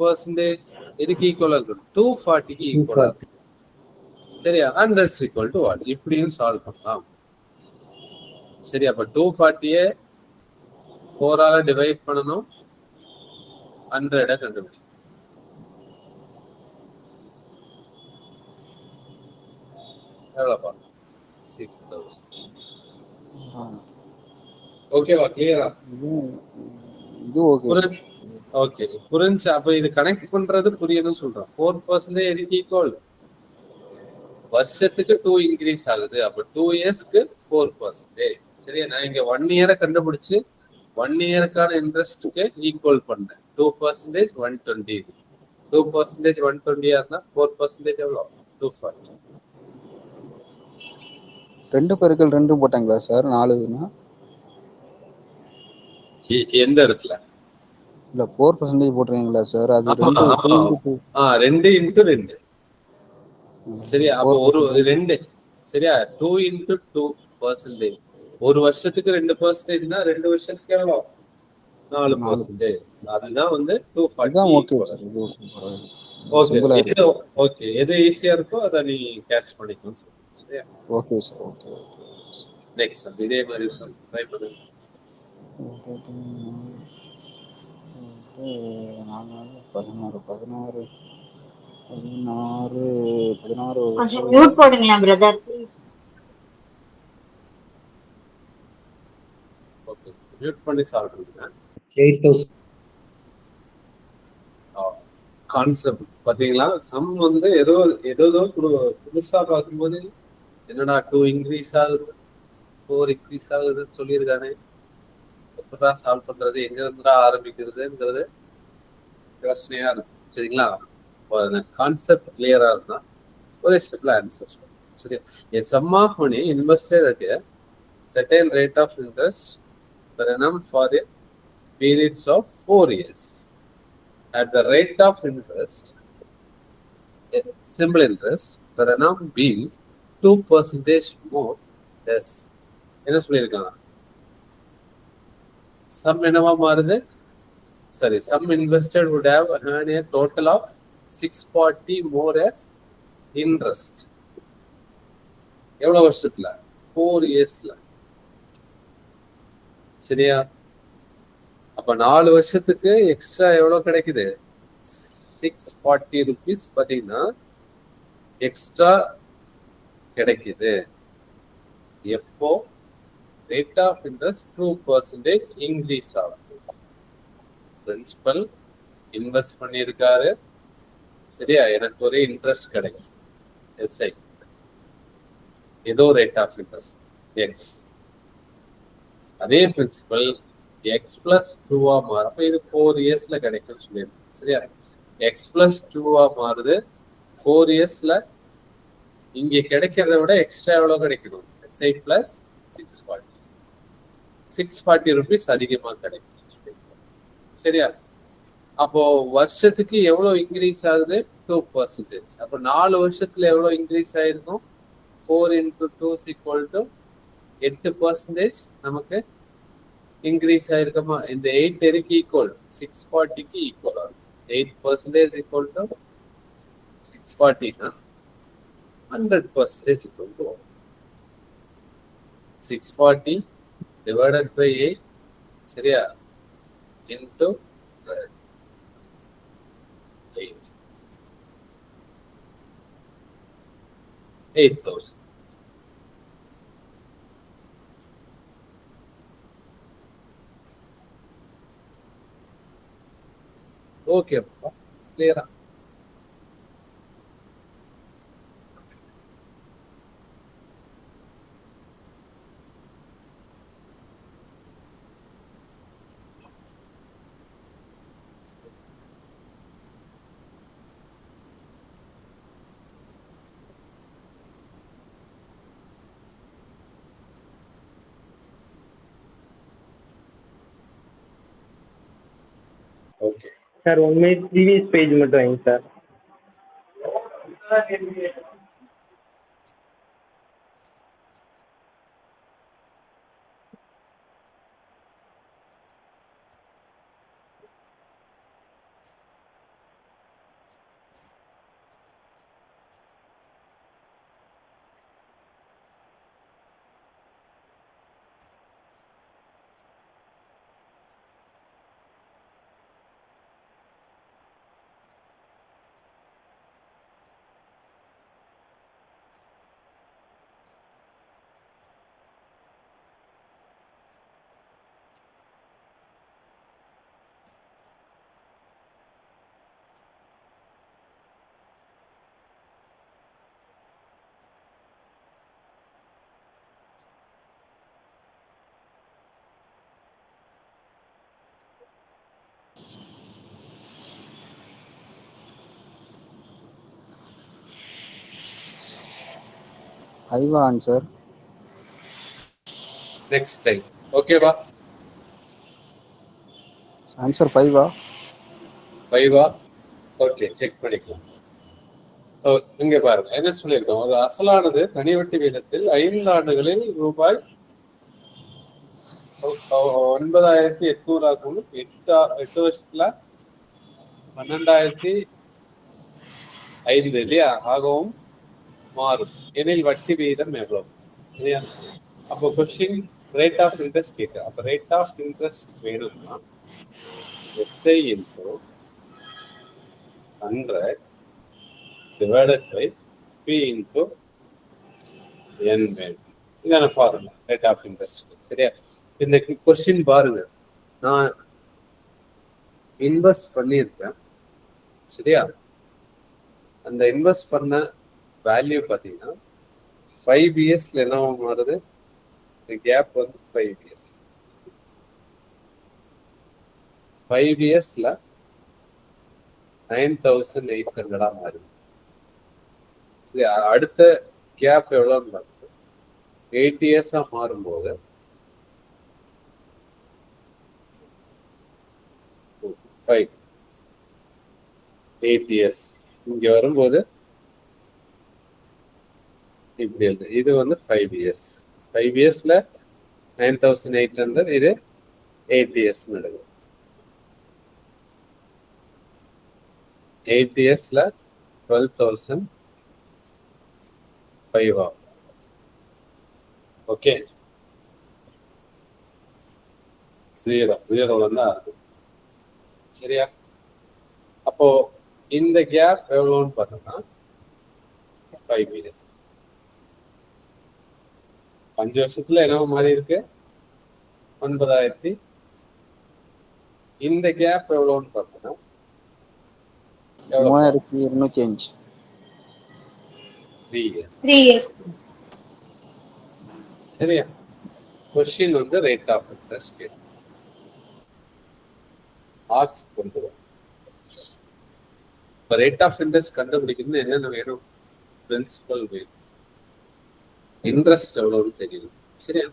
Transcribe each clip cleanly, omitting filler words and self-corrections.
Percentage எதுக்கு ஈக்குவலா இருக்கும்? 240க்கு ஈக்குவலா இருக்கும். சரியா? 100 ஈக்குவல் டு வாட்? இப்படியும் சால்வ் பண்ணலாம். சரி, அப்ப 240 4ஆல டிவைட் பண்ணணும், 100 கண்டுபிடிக்கணும். எவ்வளோப்பா? 6000. ஓகேவா? கிளியரா? இது ஓகே. ஓகே, புரிஞ்சு. அப்ப இது கனெக்ட் பண்றது புரியணும்னு சொல்றேன். 4% எதுக்கு ஈக்குவல்? வருஷத்துக்கு 2 இன்க்ரீஸ் ஆகுது. அப்ப 2 இயர்ஸ்க்கு 4%. சரியா? நான் இங்க 1 இயரை கண்டுபிடிச்சு 1 இயருக்கான இன்ட்ரெஸ்ட்க்கு ஈக்குவல் பண்ணேன். 2% 120. 2% 120 இருந்தா 4% எவ்வளோ? 240. 2 பெருக்கல் 2 போட்டாங்களா சார்? 4னா எந்த இடத்துல? இல்ல 4% போட்டுறீங்களா சார்? அது 2 இன்டு 2. சரியா? அப்போ ஒரு 2. சரியா? 2 இன்டு 2%. ஒரு வருஷத்துக்கு 2%னா 2 வருஷத்துக்கு எவ்வளோ? 4%. அதுதான் வந்து 240. ஓகே, எது ஈஸியா இருக்கோ அதை நீ கேட்ச் பண்ணிக்கணும். சரியா? Okay sir. ஓகே. நெக்ஸ்ட் இதே மாதிரி சொல்லு, ட்ரை பண்ணு. 16 மியூட் போடுங்களா பிரதர் ப்ளீஸ். ஓகே, மியூட் பண்ணி சால்வ் பண்ணுங்க. 8000. கான்செப்ட் பாத்தீங்களா? சம் வந்து ஏதோ புதுசா பார்க்கும்போது என்னடா 2 இன்க்ரீஸ் ஆகுது, 4 இன்க்ரீஸ் ஆகுதுன்னு சொல்லியிருக்கானே, எப்படா சால்வ் பண்றது, எங்க இருந்துடா ஆரம்பிக்கிறதுங்கிறது யோசனையா இருக்கும். சரிங்களா? கான்செப்ட் கிளியரா இருந்தா ஒரே ஸ்டெப்ல ஆன்சர் சொல்லுங்க. சரியா? A sum of money invested at a certain rate of interest per annum for a periods of 4 years at the rate of interest, simple interest per annum being 2% more less. என்ன சொல்லியிருக்காங்க? Some என்னவா மாறுது? சரி, sum invested would have earned a total of 640 more as interest. எவ்வளவு வருஷத்துல? 4 இயர்ஸ்ல. சரியா? அப்ப 4 வருஷத்துக்கு எக்ஸ்ட்ரா எவ்வளவு கிடைக்குது? 640 rupees பாத்தீங்கன்னா எக்ஸ்ட்ரா கிடைக்குது. எப்போ? ரேட் ஆஃப் இன்ட்ரெஸ்ட் 2% இன்க்ரீஸ் ஆகும். பிரின்சிபல் இன்வெஸ்ட் பண்ணியிருக்காரு. சரியா? எனக்கு ஒரு இன்ட்ரெஸ்ட் கிடைக்கும், எஸ்ஐ. ஏதோ ரேட் ஆஃப் இன்ட்ரெஸ்ட் எக்ஸ். அதே பிரின்சிபல் எக்ஸ் பிளஸ் 2 மாறும். அப்ப இது 4 இயர்ஸ்ல கிடைக்கும் சொல்லியிருக்கேன். சரியா? எக்ஸ் பிளஸ் 2 மாறுது 4 இயர்ஸ்ல. இங்க கிடைக்கிறத விட எக்ஸ்ட்ரா எவ்வளவு கிடைக்கணும்? எஸ்ஐ பிளஸ் 640 rupees அதிகமா கிடைக்கும். சரியா? அப்போ வருஷத்துக்கு எவ்வளவு இன்க்ரீஸ் ஆகுது? 2%. அப்போ 4 வருஷத்துல எவ்வளவு இன்க்ரீஸ் ஆயிருக்கும்? 4 into 2 = 8% நமக்கு இன்க்ரீஸ் ஆயிருக்குமா? இந்த 8 எதுக்கு ஈக்குவல்? 640க்கு ஈக்குவல் ஆகும். 8% equal to 640 னா 100% equal to 640 divided by 8. சரியா? into 8. 8000. ஓகே, கிளியரா? Okay sir 1 minute previous page மட்டும் வைங்க சார். 5 ஆன்சர். Next time. ஓகேவா? ஆன்சர் 5 5 ஓகே, செக் பண்ணிக்கலாம். இங்க பாருங்க என்ன சொல்லியிருக்கோம். ஒரு அசலானது தனி வட்டி வீதத்தில் 5 ஆண்டுகளில் ரூபாய் 9,800 ஆகும். 8 வருஷத்துல 12,005 இல்லையா ஆகவும் மாறும் எனில் வட்டி வீதம் எவ்வளவு? சரியா? அப்போ கொஸ்டின் ரேட் ஆஃப் இன்ட்ரெஸ்ட் கேட்கு. அப்ப ரேட் ஆஃப் இன்ட்ரெஸ்ட் வேணும்னா SI into 100 divided by P into N வேணும். இதான ஃபார்முலா ரேட் ஆஃப் இன்ட்ரெஸ்ட். சரியா? இந்த கொஸ்டின் பாருங்க, நான் இன்வெஸ்ட் பண்ணியிருக்கேன். சரியா? அந்த இன்வெஸ்ட் பண்ண வேல்யூ பார்த்தீங்கன்னா 5 இயர்ஸ்ல என்ன மாறுது? இந்த கேப் வந்து 5 இயர்ஸ். 5 இயர்ஸ்ல 9,800 மாறுது. சரி, அடுத்த கேப் எவ்வளோன்னு பார்த்துட்டு 8 இயர்ஸா மாறும்போது 8 இயர்ஸ் இங்க வரும்போது இப்படி இருக்கு. இது வந்து 5 இயர்ஸ். 5 இயர்ஸ்ல 9,800, இது 8 இயர்ஸ் நடக்குது. 8 இயர்ஸ்ல 12,005 ஆகும். ஓகே, 0 வந்து ஆகும். சரியா? அப்போ இந்த கேப் எவ்வளோன்னு பார்த்தோம்னா 5 இயர்ஸ். 5 வருஷத்துல என்ன மாறி இருக்கு? 9,000. இந்த கேப் எவ்வளோன்னு பார்த்தோம்னா 3,205. 3 இயர்ஸ். 3 years. சரியா? கொஸ்டின் வந்து ரேட் ஆஃப் இன்ட்ரெஸ்ட் கேட்டு ஆர்ஸ் கொண்டு வரும். இப்போ ரேட் ஆஃப் இன்ட்ரெஸ்ட் கண்டுபிடிக்கணும்னு என்னென்ன வேணும்? பிரின்சிபல் வேணும், இன்ட்ரெஸ்ட் எவ்வளோன்னு தெரியும். சரியா?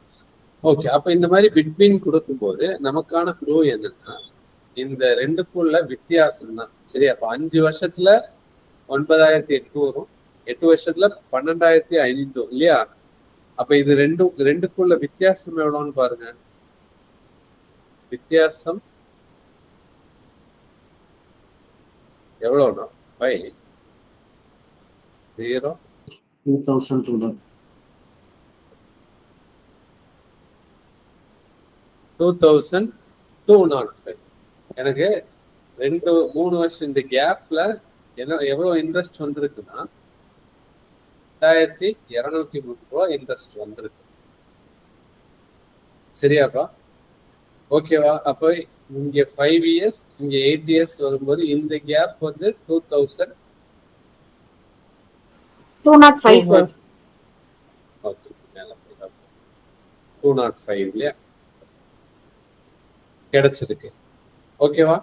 ஓகே, அப்போ இந்த மாதிரி பிட்வீன் கொடுக்கும்போது நமக்கான க்ளூ என்னன்னா இந்த ரெண்டுக்குள்ள வித்தியாசம் தான். சரியா? அப்போ 5 வருஷத்துல 9,800 வரும், 8 வருஷத்துல 12,500 இல்லையா? அப்ப இது ரெண்டுக்குள்ள வித்தியாசம் எவ்வளோன்னு பாருங்க. வித்தியாசம் எவ்வளோனா 5 0 2,205. எனக்கு 3 வருஷம் இந்த கேப்ல எவ்வளவு இன்ட்ரெஸ்ட் வந்திருக்குன்னா 2,203 இன்ட்ரெஸ்ட் வந்திருக்கு. சரியாப்பா? ஓகேவா? அப்ப இங்க 5 இயர்ஸ், இங்க 8 இயர்ஸ் வரும்போது இந்த கேப் வந்து 205 sir. 205 இல்லையா கிடைச்சிருக்கு. ஓகேவா?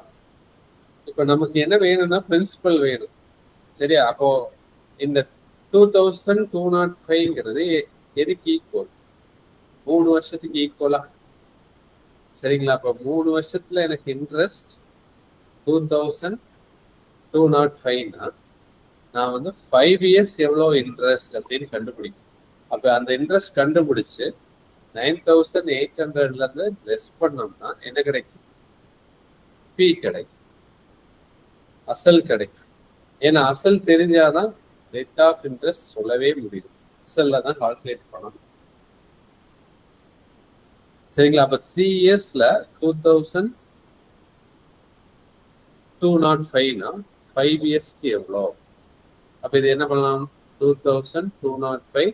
இப்ப நமக்கு என்ன வேணும்னா பிரின்சிபல் வேணும். சரியா? அப்போ இந்த 2,205ங்கிறது எதுக்கு ஈக்குவல்? 3 வருஷத்துக்கு ஈக்குவலா? சரிங்களா? அப்ப 3 வருஷத்துல எனக்கு இன்ட்ரெஸ்ட் 2,205னா நான் வந்து 5 இயர்ஸ் எவ்வளவு இன்ட்ரெஸ்ட் அப்படின்னு கண்டுபிடிக்கும். அப்ப அந்த இன்ட்ரெஸ்ட் கண்டுபிடிச்சு 9,800ல இருந்து லெஸ் பண்ணோம்னா என்ன கிடைக்கும்? பி கிடைக்கும், அசல் கிடைக்கும். ஏன்னா அசல் தெரிஞ்சாதான் ரேட் ஆஃப் இன்ட்ரெஸ்ட் சொல்லவே முடியும். அசல்ல தான் கால்குலேட் பண்ணணும். சரிங்களா? அப்ப 3 இயர்ஸ்ல 2,205னா 5 இயர்ஸ்க்கு எவ்வளோ? அப்ப இது என்ன பண்ணலாம்? 2,205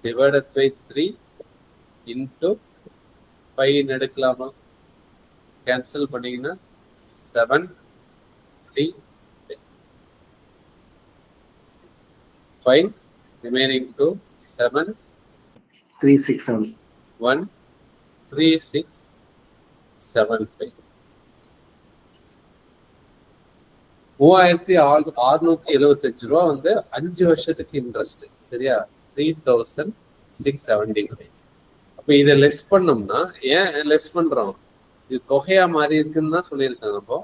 டிவைடட் பை 3 இன்டூ 5 எடுக்கலாமா? கேன்சல் பண்ணீங்கன்னா 7 3 5 ரிமைனிங் டு 7 367 1 3675. 3,675 ரூபா வந்து 5 வருஷத்துக்கு இன்ட்ரெஸ்ட். சரியா? 3675. அப்போ இதை லெஸ் பண்ணோம்னா, ஏன் லெஸ் பண்றோம்? இது தொகையா மாறி இருக்குன்னு தான் சொல்லியிருக்காங்க. அப்போ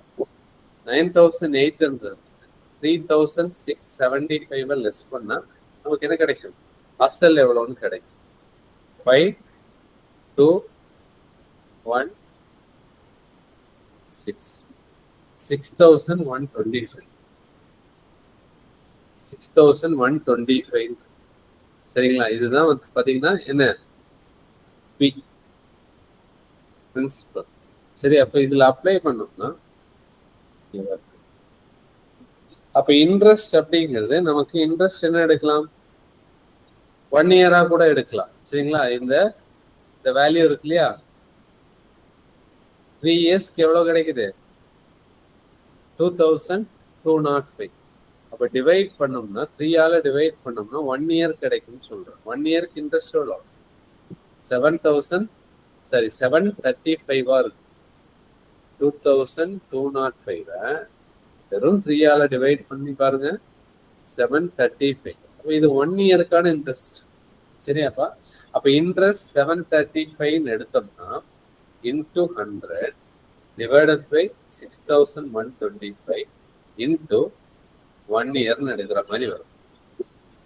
9800 3675 லெஸ் பண்ணா நமக்கு என்ன கிடைக்கும்? அசல் எவ்வளவுன்னு கிடைக்கும். 5216 6125 6125. சரிங்களா? இதுதான் வந்து பாத்தீங்கன்னா என்ன பி பிரின்சிபல். சரி, அப்ப இதுல அப்ளை பண்ணோம்னா அப்ப இன்ட்ரெஸ்ட் அப்படிங்கிறது நமக்கு இன்ட்ரெஸ்ட் என்ன எடுக்கலாம்? 1 இயரா கூட எடுக்கலாம். சரிங்களா? இந்த வேல்யூ இருக்கு இல்லையா, 3 இயர்ஸ்க்கு எவ்வளவு கிடைக்குது? 2205. அப்ப டிவைட் பண்ணோம்னா 3 டிவைட் பண்ணோம்னா 1 இயர் கிடைக்கும்னு சொல்றோம். 1 இயருக்கு இன்ட்ரெஸ்ட் எவ்வளோ? 735 இருக்கு. 2205 வெறும் 3 டிவைட் பண்ணி பாருங்க, 735. அப்ப இது 1 இயருக்கான இன்ட்ரெஸ்ட். சரியாப்பா? அப்ப இன்ட்ரெஸ்ட் 735 எடுத்தோம்னா இன்டூ 100 டிவைடட் பை 6125 இன்டூ 1 இயர்னு எடுக்கிற மாதிரி வரும்.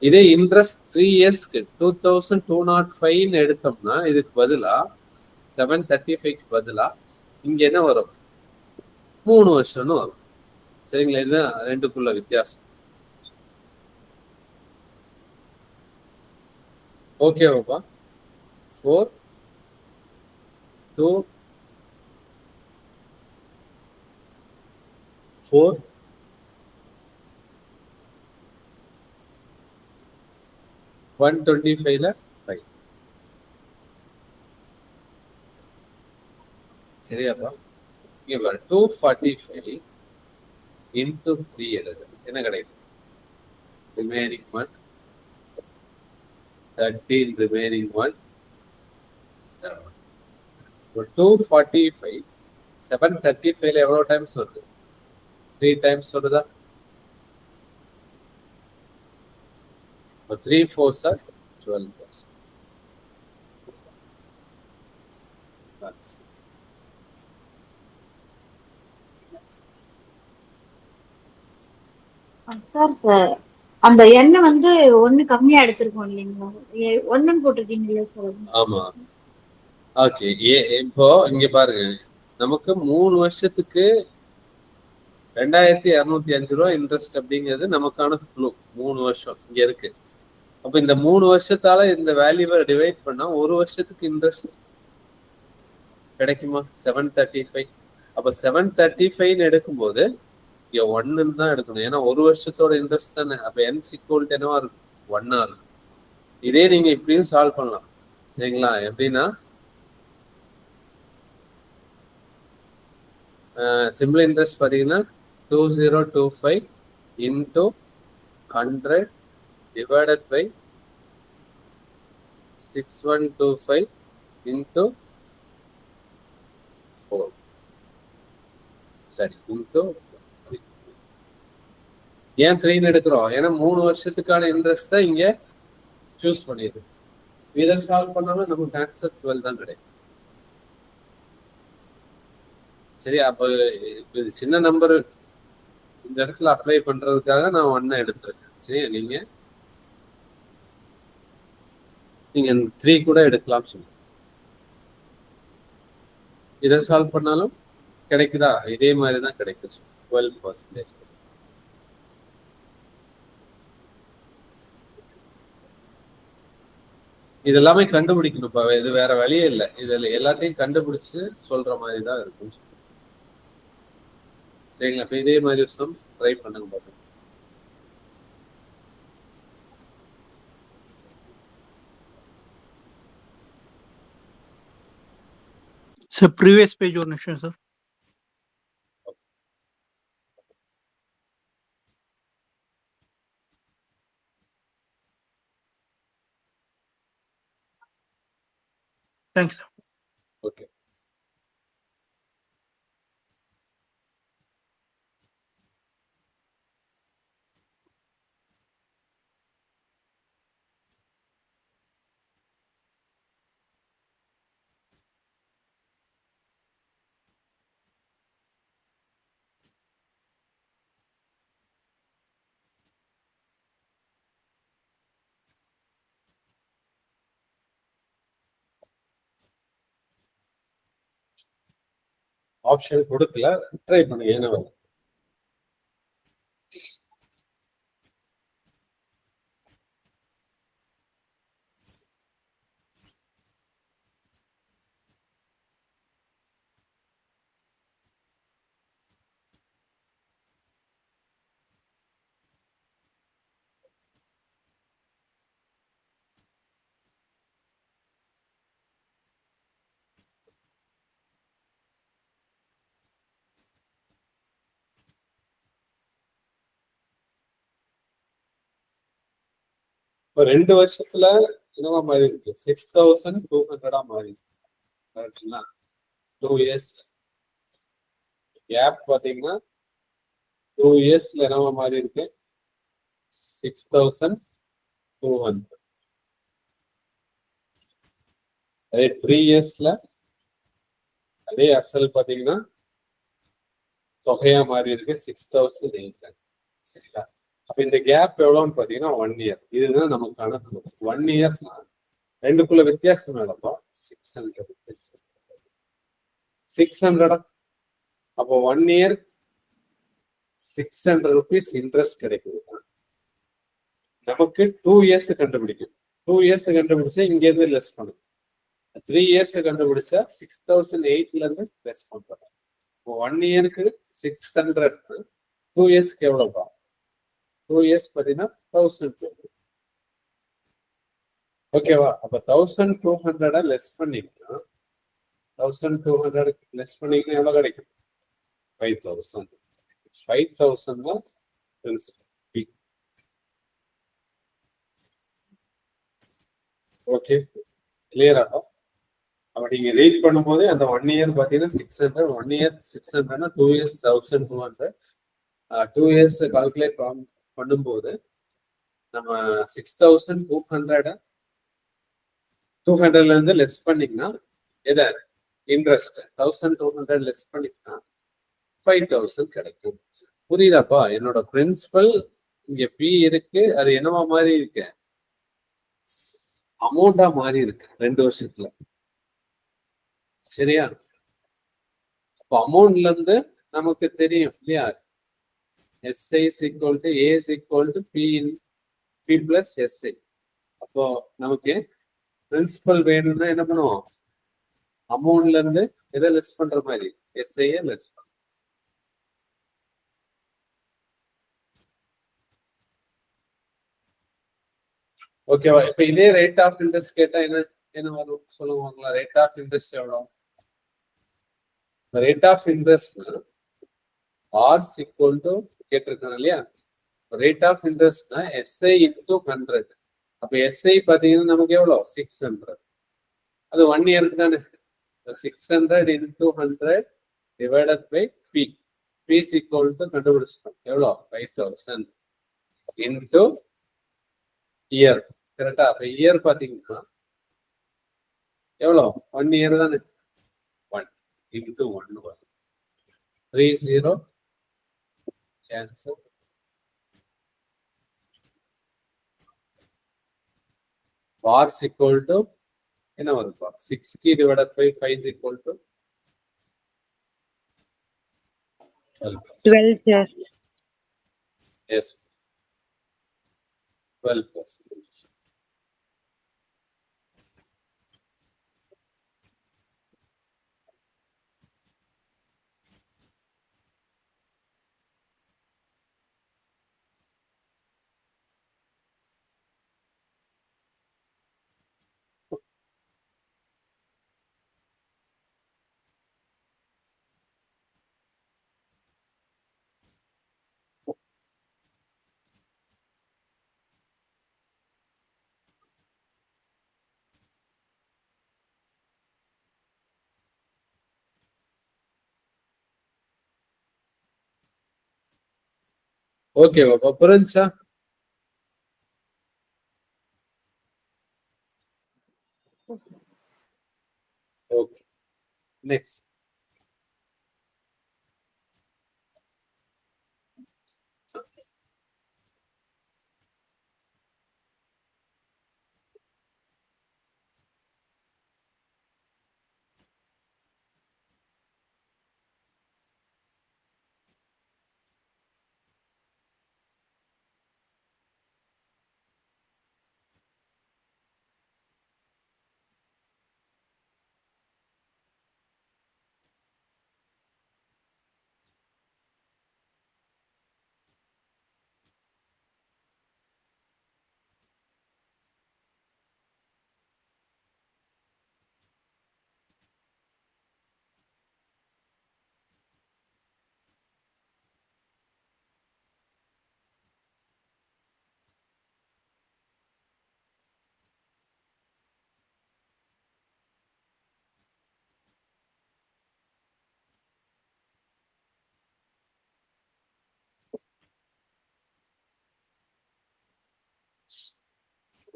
இதே இன்ட்ரெஸ்ட் 3 இயர்ஸ்க்கு 2205 எடுத்தோம்னா இதுக்கு பதிலா 735க்கு பதிலா இங்க என்ன வரும்? 3 வருஷம்னு வரும். சரிங்களா? இதுதான் ரெண்டுக்குள்ள வித்தியாசம். ஓகேவாப்பா? 4 2 4 125 5. சரியாப்பா? இங்க பாரு, 245 இன்டூ 3 எழுது. என்ன கிடைக்கும்? Remaining 1 13, remaining 1 7. 245 735 எவ்வளவு டைம்ஸ் வருது? 3 டைம்ஸ் வருதா? 3 4s are 12. சார் அந்த எண்ணெய் வந்து ஒண்ணு கம்மியா எடுத்திருக்கோம் இல்லைங்களா? ஒண்ணுன்னு போட்டிருக்கீங்களா சார்? ஆமா. ஓகே, இப்போ இங்க பாருங்க, நமக்கு 3 வருஷத்துக்கு 2205 ரூபாய் இன்ட்ரெஸ்ட் அப்படிங்கிறது நமக்கான க்ளூ. 3 வருஷம் இங்க இருக்கு. அப்ப இந்த 3 வருஷத்தால இந்த வேல்யூவை டிவைட் பண்ணா 1 வருஷத்துக்கு இன்ட்ரெஸ்ட் கிடைக்குமா? 735. அப்ப 735 எடுக்கும்போது இங்க 1 தான் எடுக்கணும். ஏன்னா 1 வருஷத்தோட இன்ட்ரெஸ்ட் தானே. அப்ப n = என்னவா இருக்கும்? 1 இருக்கும். இதே நீங்க இப்படியும் சால்வ் பண்ணலாம். சரிங்களா? எப்படின்னா சிம்பிள் இன்ட்ரெஸ்ட் பாத்தீங்கன்னா 2025 இன்டூ 100 டிவைடட் பை 6125 இன்டூ 4. சரி, இன்டூ 3. ஏன் 3 எடுக்கிறோம்? ஏன்னா 3 வருஷத்துக்கான இன்ட்ரெஸ்ட் தான் இங்க சூஸ் பண்ணிடுது. இதை சால்வ் பண்ணாலும் நமக்கு ஆன்சர் 12 தான் கிடைக்கும். சரி, அப்ப இது சின்ன நம்பர் இந்த இடத்துல அப்ளை பண்றதுக்காக நான் 1 எடுத்திருக்கேன். சரி, நீங்க 3 கூட எடுக்கலாம் சொல்லுங்க. இதை சால்வ் பண்ணாலும் கிடைக்குதா? இதே மாதிரி தான் கிடைக்கும். 12%. இதெல்லாமே கண்டுபிடிக்கணும்ப்பா. இது வேற வழியே இல்லை. இதுல எல்லாத்தையும் கண்டுபிடிச்சு சொல்ற மாதிரி தான் இருக்கும். சரிங்களா? இப்ப இதே மாதிரி சம்ஸ் ட்ரை பண்ணுங்க பாருங்க. Sir, previous page or nation, sir. Thanks. Okay. Option கொடுக்கல, ட்ரை பண்ணுங்க என்ன வரும். இப்போ 2 வருஷத்துல என்னவா மாறி இருக்கு? 6200 மாறி இருக்கு. கரெக்டுங்களா? 2 இயர்ஸ் கேப் பாத்தீங்கன்னா 2 இயர்ஸ்ல என்னவா மாறி இருக்கு? 6200. அதே 3 இயர்ஸ்ல அதே அசல் பாத்தீங்கன்னா தொகையா மாறி இருக்கு 6800. சரிங்களா? அப்ப இந்த கேப் எவ்வளவுன்னு பாத்தீங்கன்னா 1 இயர். இதுதான் நமக்கான 1 இயர்னா ரெண்டுக்குள்ள வித்தியாசம் எவ்வளோ? 600 rupees. 600. அப்போ 1 இயர் 600 rupees இன்ட்ரெஸ்ட் கிடைக்குது. நமக்கு 2 இயர்ஸ் கண்டுபிடிக்கும். 2 இயர்ஸ் கண்டுபிடிச்சா இங்க இருந்து லெஸ் பண்ணும். 3 இயர்ஸ் கண்டுபிடிச்சா 6008ல இருந்து லெஸ் பண்றோம். 1 இயருக்கு 600, 2 இயர்ஸ்க்கு எவ்வளவு? 2 இயர்ஸ் பாத்தீங்கன்னா 1000. ஓகேவா? அப்ப 1200 லெஸ் பண்ணிங்கன்னா 1200 லெஸ் பண்ணிங்கன்னா எவ்வளவு கிடைக்கும்? 5000. 5000 தான் பிரின்சிபல். ஓகே, கிளியரா? அப்ப நீங்க ரீட் பண்ணும்போது அந்த 1 இயர் பாத்தீங்கன்னா 600, 1 இயர் 600னா 2 இயர்ஸ் 1200. 2 இயர்ஸ் கால்குலேட் பண்ணும்போது நம்ம 6200ல இருந்து லெஸ் பண்ணீங்கன்னா எதை? இன்ட்ரெஸ்ட் 1200 லெஸ் பண்ணீங்கன்னா 5000 கிடைக்கும். புரியுதாப்பா? என்னோட பிரின்சிபல் இங்க பி இருக்கு, அது என்னவா மாதிரி இருக்கு? அமௌண்டா மாறி இருக்கு 2 வருஷத்துல. சரியா? அப்ப அமௌண்ட்ல இருந்து நமக்கு தெரியும் இல்லையா? SI is equal to A is equal to P in P plus SI. அப்போ நமக்கு பிரின்சிபல் வேணும்னா என்ன பண்ணுவோம்? அமௌண்ட்ல இருந்து எதை லெஸ் பண்ற மாதிரி? SI லெஸ் பண்ணும். ஓகேவா? இப்ப இதே ரேட் ஆஃப் இன்ட்ரெஸ்ட் கேட்டா என்ன என்ன வரும் சொல்லுவாங்களா? ரேட் ஆஃப் இன்ட்ரெஸ்ட் எவ்வளவு? Rate of interest R's equal to கேட்டிருக்காங்க இல்லையா? ரேட் ஆஃப் இன்ட்ரெஸ்ட்னா SI இன்டூ 100. அப்ப SI பாத்தீங்கன்னா நமக்கு எவ்வளவு? 600. அது 1 இயருக்கு தானே. 600 into 100 divided by P. P is equal to கண்டுபிடிச்சிட்டோம் எவ்வளோ? 5000 இன்டூ இயர். கரெக்டா? அப்ப இயர் பாத்தீங்கன்னா எவ்வளோ? 1 இயர் தானே. 1 இன்டூ 1 30 கேன்சல். பார் equal to என்ன வரும்பா? 60 divided by 5 is equal to 12 years. Yes, 12%. Okay பாப்பா, புரிஞ்சா? Okay, next.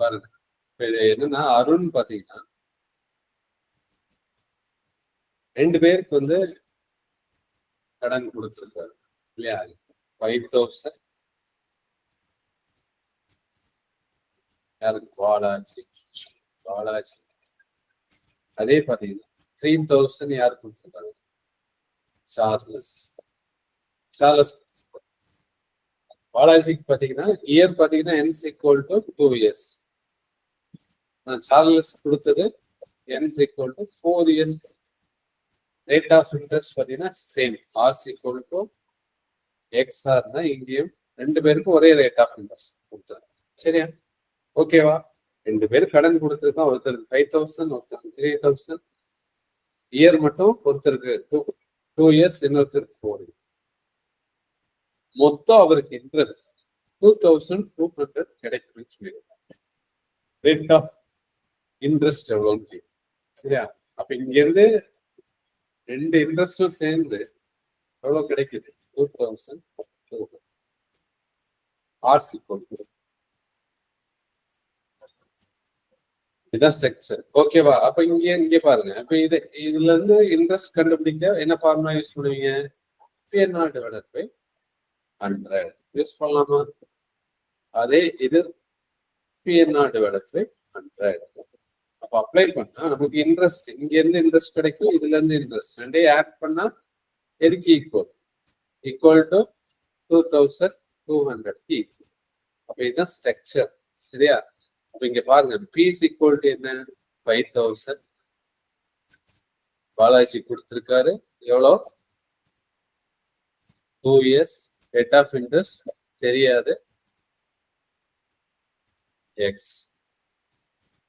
பாருங்க. இப்ப இது என்னன்னா அருண் பாத்தீங்கன்னா 2 பேருக்கு வந்து கடன் கொடுத்துருக்காரு இல்லையா? 5,000 யாருக்கு? பாலாஜி. அதே பாத்தீங்கன்னா 3,000 யாரு கொடுத்துருக்காங்க? சார்லஸ். பாலாஜிக்கு பாத்தீங்கன்னா இயர் பாத்தீங்கன்னா n equal to 2 years. Charles கொடுத்தது n equal to 4 years. Rate of interest பாத்தீங்கன்னா same r equal to xr தான். இங்கேயும் 2 பேருக்கும் ஒரே ரேட் ஆஃப் இன்ட்ரெஸ்ட் கொடுத்தாங்க. சரியா? ஓகேவா? 2 பேர் கடன் கொடுத்துருக்கோம். ஒருத்தருக்கு 5,000, ஒருத்தருக்கு 3,000. இயர் மட்டும் ஒருத்தருக்கு 2 years, இன்னொருத்தருக்கு 4 years. மொத்தம் அவருக்கு இன்ட்ரெஸ்ட் 2,200 கிடைக்கும்னு சொல்லியிருக்காங்க. ரேட் ஆஃப் இன்ட்ரெஸ்ட் எவ்வளோன்னு கேட்கும். சரியா? அப்ப இங்க இருந்து 2 இன்ட்ரெஸ்டும் சேர்ந்து எவ்வளவு கிடைக்குது? 2,200. ஆர் equal to இதான் ஸ்ட்ரக்சர். ஓகேவா? அப்ப இங்க பாருங்க. அப்ப இதுல இருந்து இன்ட்ரெஸ்ட் கண்டுபிடிக்க என்ன ஃபார்முலா யூஸ் பண்ணுவீங்க? P/N0 divided by 100 யூஸ் பண்ணலாமா? அதே இது P/N0 divided by 100. அப்ப அப்ளை பண்ணா நமக்கு இன்ட்ரெஸ்ட் இங்க இருந்து இன்ட்ரெஸ்ட் கிடைக்கும், இதுல இருந்து இன்ட்ரெஸ்ட் ரெண்டையும் ஆட் பண்ணா எதுக்கு ஈக்குவல் டு 2,200 ஈக்குவல். அப்ப இதுதான் ஸ்ட்ரக்சர். சரியா? அப்ப இங்க பாருங்க, P is equal to என்ன? 5,000. பாலாஜி கொடுத்திருக்காரு எவ்வளோ? 2 years. ரேட் ஆஃப் இன்ட்ரெஸ்ட் தெரியாது, x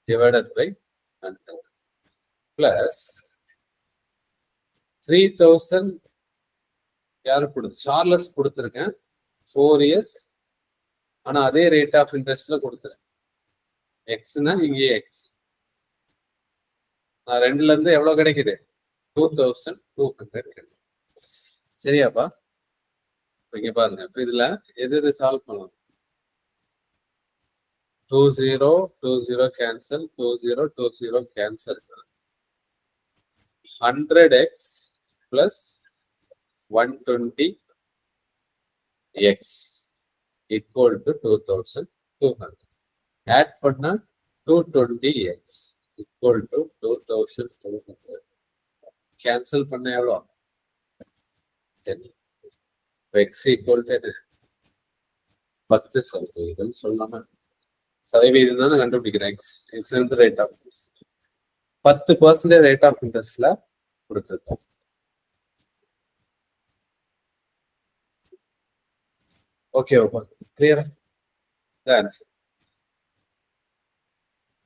divided by 100 plus 3,000 யாரு கொடுத்து? சார்லஸ் கொடுத்துருக்கேன் 4 years. ஆனா அதே ரேட் ஆஃப் இன்ட்ரெஸ்ட்ல கொடுத்துருக்கேன். எக்ஸ்னா இங்கே எக்ஸ். நான் 2ல இருந்து எவ்வளவு கிடைக்குது? 2,200 கிடைக்கும். சரியாப்பா? இங்க பாருங்க. இப்ப இதுல எது சால்வ் பண்ணலாம்? 2,0 cancel, 2,0 cancel. 100x plus 120x equal to 2,200. Add பண்ணா 220x equal to 2,200. கேன்சல் பண்ண எவ்வளோ? 10. x equal to 10% சொல்லாம சதவீதம் தானே கண்டுபிடிக்கிறேன். x வந்து rate of interest 10% rate of இன்ட்ரெஸ்ட்ல கொடுத்துருக்கோம். ஓகேவா? கிளியரா? ஆன்சர்.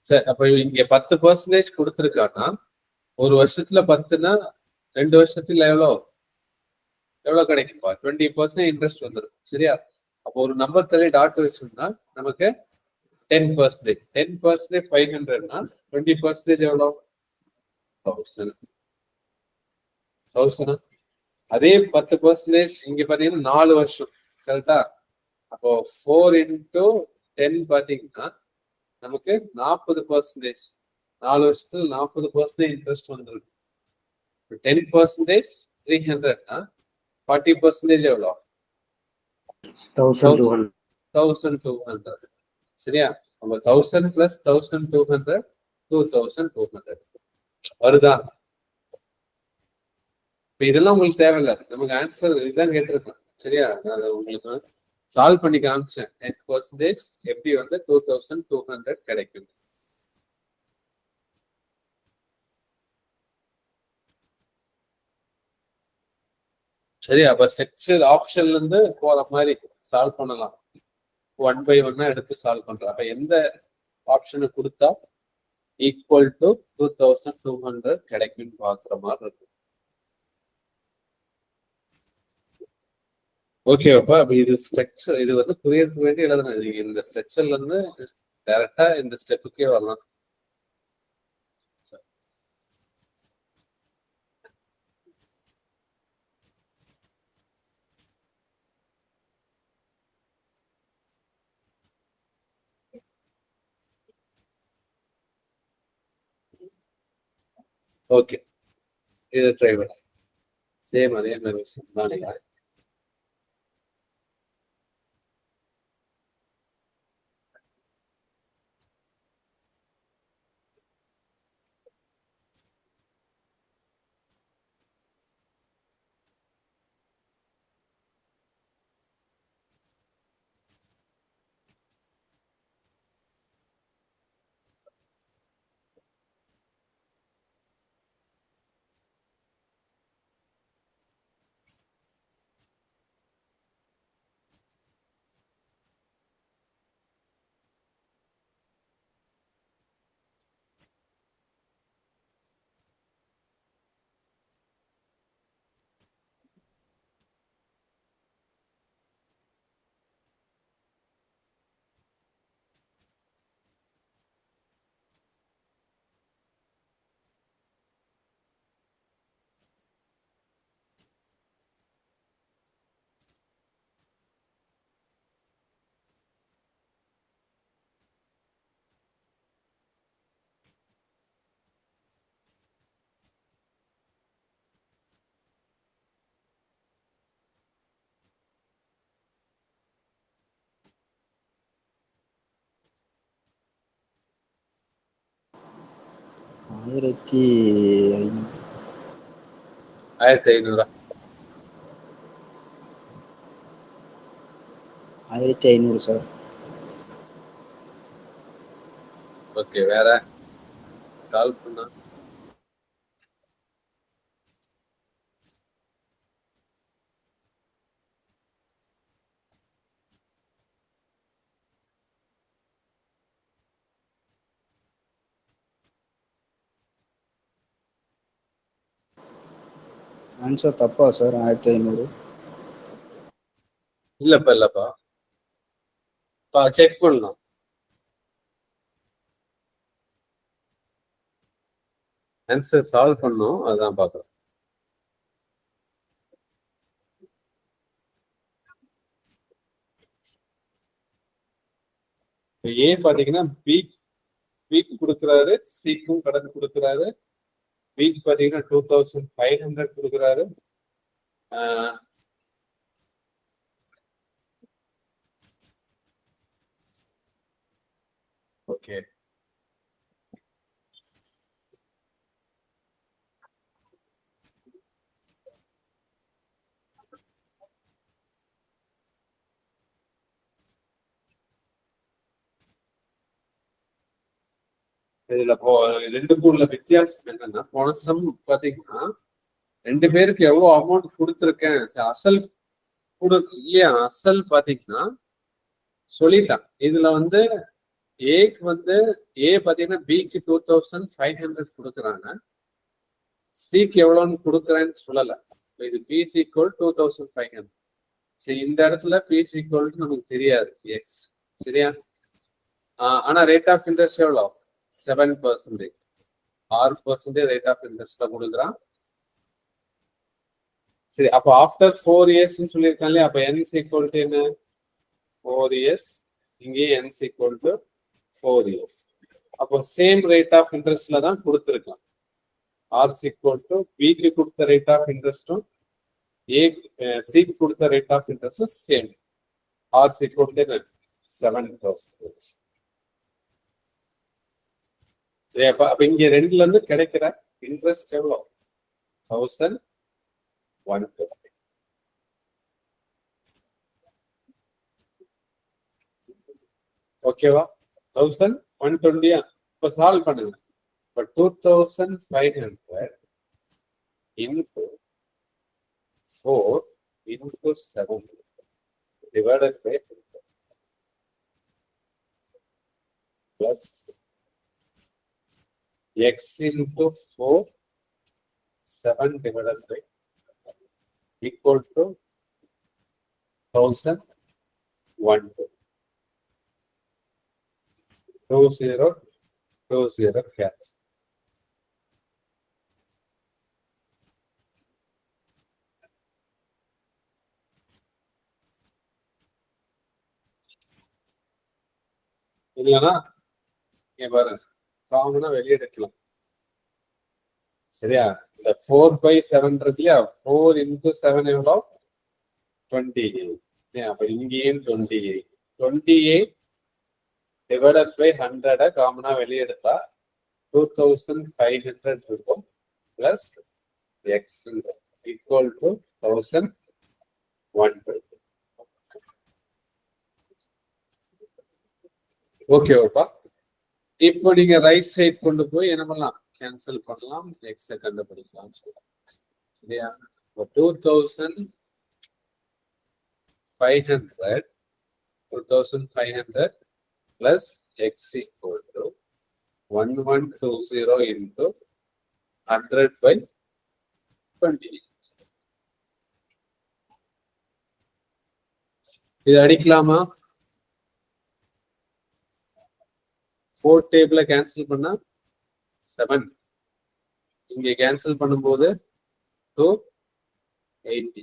சரி, அப்ப இங்க 10% கொடுத்துருக்கான்னா ஒரு வருஷத்துல 10னா 2 வருஷத்துல எவ்வளவு கிடைக்கும்பா? 20% இன்ட்ரெஸ்ட் வந்துடும். சரியா? அப்போ ஒரு நம்பர் தள்ளி டாட் வச்சோம்னா நமக்கு 10%. 10% 500னா 20% எவ்வளோ? 1,000. அதே 10% இங்க பாத்தீங்கன்னா 4 வருஷம். கரெக்டா? அப்போ 4 into 10 பாத்தீங்கன்னா நமக்கு 40%. 4 வருஷத்துல 40% இன்ட்ரெஸ்ட் வந்துருக்கு. 10% 300னா 40% எவ்வளோ? 1,200. சரியா? நம்ம 1,000 plus 1,200 2,200 வருதா? இப்ப இதெல்லாம் உங்களுக்கு தேவையில்லை. நமக்கு ஆன்சர் இதுதான் கேட்டிருக்கோம். சரியா? அதை உங்களுக்கு சால்வ் பண்ணி காமிச்சேன். 10% எப்படி வந்து 2,200 கிடைக்கும். சரியா? அப்ப ஸ்ட்ரக்சர் ஆப்ஷன்ல இருந்து போற மாதிரி சால்வ் பண்ணலாம். 1 by 1 எடுத்து சால்வ் பண்றோம். அப்ப எந்த ஆப்ஷனை கொடுத்தா ஈக்குவல் டு 2,200 கிடைக்கும்னு பாக்குற மாதிரி இருக்கு. ஓகேவாப்பா? அப்ப இது ஸ்ட்ரக்சர், இது வந்து புரியறதுக்கு வேண்டி எழுதுனது. இந்த ஸ்ட்ரக்சர்ல இருந்து டைரக்டா இந்த ஸ்டெப்புக்கே வரலாம். ஓகே, இது டிரைவர் சேம் அதே மாதிரி விஷயம் தான். நீங்க ஆயிரத்தி 1500. 1500 சார். ஓகே, வேற சால்வ் பண்ணா ஆன்சர் தப்பா சார்? 1500 இல்லப்பா செக் பண்ணலாம். ஆன்சர் சால்வ் பண்ணோம், அதான் பாக்குறோம். ஏ பாத்தீங்கன்னா பீக் கொடுக்குறாரு, சிக்கும் கடன் கொடுக்குறாரு. பீக் பாத்தீங்கன்னா 2500 கொடுக்குறாரு. ஓகே, இதுல ரெண்டுக்கும் உள்ள வித்தியாசம் என்னன்னா, போன சம் பாத்தீங்கன்னா 2 பேருக்கு எவ்வளவு அமௌண்ட் கொடுத்துருக்கேன் அசல் இல்லையா, அசல் பாத்தீங்கன்னா சொல்லிட்டான். இதுல வந்து ஏக்கு வந்து ஏ பாத்தீங்கன்னா பிக்கு 2500 கொடுக்குறாங்க, சிக்கு எவ்வளவுன்னு கொடுக்குறேன்னு சொல்லல. இது பி ஈக்குவல் 2500. சரி, இந்த இடத்துல பி ஈக்குவல் நமக்கு தெரியாது எக்ஸ், சரியா? ஆனா ரேட் ஆஃப் இன்ட்ரெஸ்ட் எவ்வளோ? 7%. 6% ரேட் ஆஃப் இன்ட்ரெஸ்ட்ல கொடுக்குறான். சரி, அப்போ ஆஃப்டர் 4 years சொல்லியிருக்காங்க இல்லையா, அப்போ n ஈக்குவல் டு என்ன? 4 years. இங்கே n ஈக்குவல் டு 4 years. அப்போ சேம் ரேட் ஆஃப் இன்ட்ரெஸ்ட்ல தான் கொடுத்துருக்கான். ஆர் ஈக்குவல் டு பிக்கு கொடுத்த ரேட் ஆஃப் இன்ட்ரெஸ்டும் சிக்கு கொடுத்த ரேட் ஆஃப் இன்ட்ரெஸ்டும் சேம். R equal to 7%. சரி, அப்ப இங்க ரெண்டுல இருந்து கிடைக்கிற இன்ட்ரெஸ்ட் எவ்வளோ? 1120. ஓகேவா? 1120. இப்ப சால்வ் பண்ணுங்க. இப்ப 2500 into 4 into 7 divided by plus x into 4 7 divided by equal to 1120. 2020 cancel. இல்லைன்னா இங்க பாருங்க, காமனா வெளியே எடுக்கலாம். சரியா? இந்த 4/7 இருக்கு இல்லையா, 4 into 7 எவ்வளோ? 28. அப்ப இங்கேயும் 28. 28 divided by 100 காமனா வெளியே எடுத்தா 2500 இருக்கும் பிளஸ் எக்ஸ் ஈக்குவல் டு 1100. ஓகேவாப்பா? இப்போ நீங்க ரைட் சைட் கொண்டு போய் என்ன பண்ணலாம்? கேன்சல் பண்ணலாம், எக்ஸ கண்டுபிடிக்கலாம். சரியா? 2500 plus x equal to 1120 into 100/20. இது அடிக்கலாமா? 4 டேபிள கேன்சல் பண்ணா 7, இங்க கேன்சல் பண்ணும்போது 280.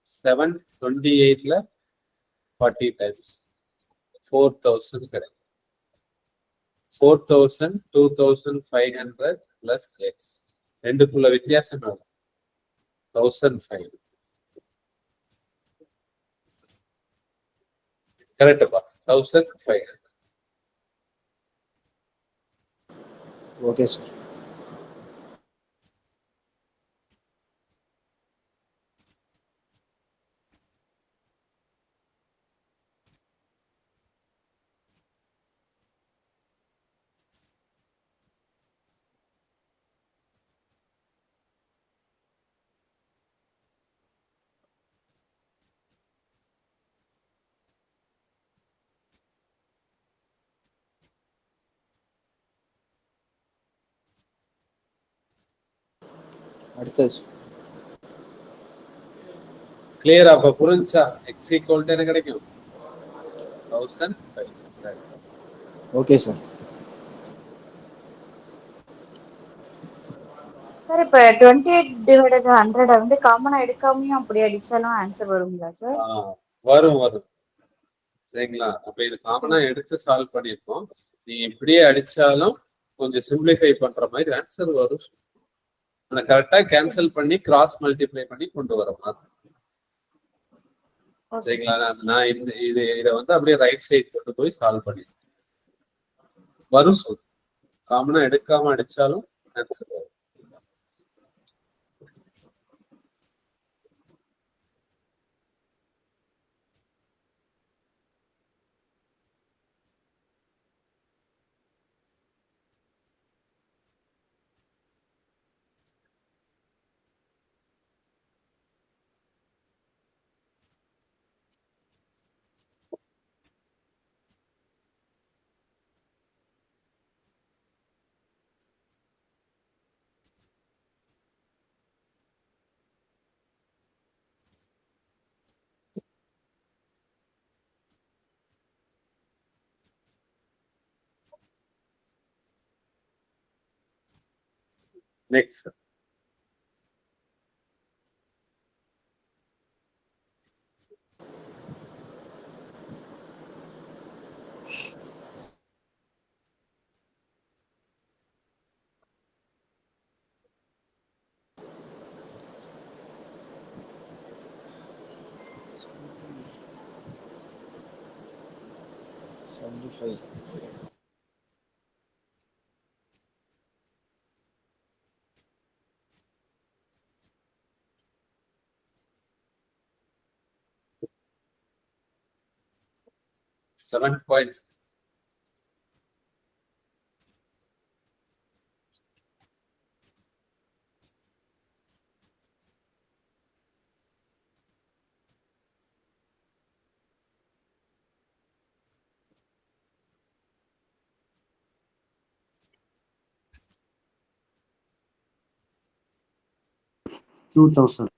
728ல 40 times 4000 கிடைக்கும். 4000 2500 plus x ரெண்டுக்குள்ள வித்தியாசம் 1500. கரெக்டா? 1500. Okay sir. அடுத்தது கிளியரா? அப்ப புரிஞ்சா? எக்ஸ் ஈக்குவல் டு என்ன கிடைக்கும்? 1500. Okay sir. சார் இப்ப 28 divided 100 வந்து காமனா எடுக்காமையும் அப்படி அடிச்சாலும் ஆன்சர் வருங்களா சார்? வரும் வரும். சரிங்களா? அப்ப இது காமனா எடுத்து சால்வ் பண்ணிருக்கோம். நீங்க இப்படியே அடிச்சாலும் கொஞ்சம் சிம்பிளிஃபை பண்ற மாதிரி ஆன்சர் வரும். ஆனா கரெக்டா கேன்சல் பண்ணி கிராஸ் மல்டிப்ளை பண்ணி கொண்டு வர மாதிரி. சரிங்களா? நான் இதை வந்து அப்படியே ரைட் சைட் கொண்டு போய் சால்வ் பண்ணிருக்கேன். வரும் சொல். காமனா எடுக்காம அடிச்சாலும் ஆன்சர் வரும். Next. Simplify. $7. $2,000.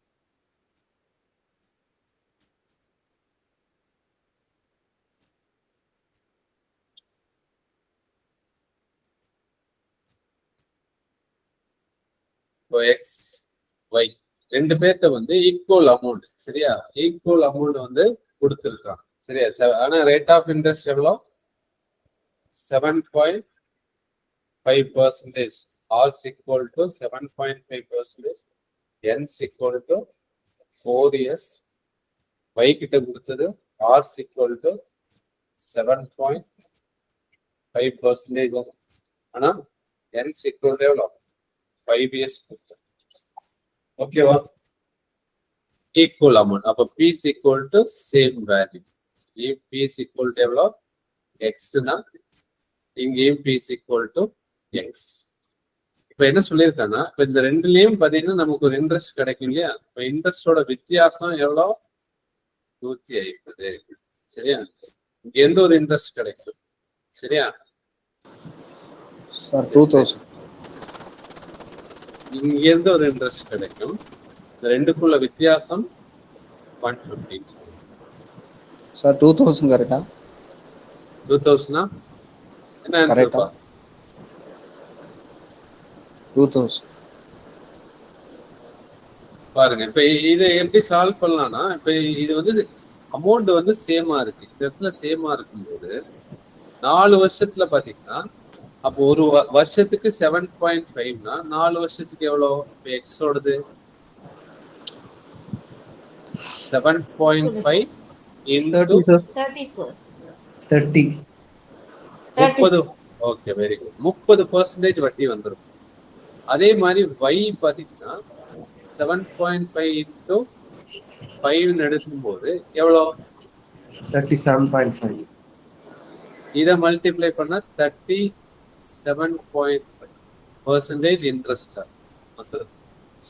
X, Y ரெண்டு பேர்ட்ட வந்து ஈக்குவல் அமௌண்ட். சரியா? ஈக்குவல் அமௌண்ட் வந்து கொடுத்துருக்காங்க. சரியா? ஆனா ரேட் ஆஃப் இன்ட்ரெஸ்ட் எவ்வளோ? 7.5%. R is equal to 7.5%, N is equal to 4 years. Y கிட்ட கொடுத்தது R is equal to 7.5%. ஆனா N is equal to எவ்வளோ 5 years கொடுத்தது. ஓகேவா? Equal amount. அப்ப P is equal to same value. P is equal to எவ்வளோ எக்ஸ்னா இங்கேயும் P is equal to x. இப்ப என்ன சொல்லியிருக்காங்கன்னா இப்ப இந்த ரெண்டுலயும் பாத்தீங்கன்னா நமக்கு ஒரு இன்ட்ரெஸ்ட் கிடைக்கும் இல்லையா? இப்ப இன்ட்ரெஸ்டோட வித்தியாசம் எவ்வளோ 150. சரியா? இங்க எந்த ஒரு இன்ட்ரெஸ்ட் கிடைக்கும்? சரியா சார் 2000. இங்க எந்த ஒரு இன்ட்ரெஸ்ட் கிடைக்கும்? இந்த ரெண்டுக்குள்ள வித்தியாசம் 150. சார் 2000 கரெக்டா? 2000 என்ன கரெக்டா? ஆன்சர்ப்பா? 2000. பாருங்க இப்ப இதை எப்படி சால்வ் பண்ணலாம்னா இப்ப இது வந்து அமௌண்ட் வந்து சேமா இருக்கு. இந்த இடத்துல சேமா இருக்கும்போது 4 வருஷத்துல பாத்தீங்கன்னா அப்போ ஒரு வருஷத்துக்கு 7.5னா 4 வருஷத்துக்கு எவ்வளோ? இப்ப எக்ஸோடது 7.5 into 30, sir. 30 sir. 30. 30. Okay, very good. 30% வட்டி வந்துடும். அதே மாதிரி y பாத்தீங்கன்னா 7.5 into 5 எடுக்கும்போது எவ்வளோ? 37.5. இதை மல்டிப்ளை பண்ண 37.5% இன்ட்ரெஸ்டா வந்துடும்.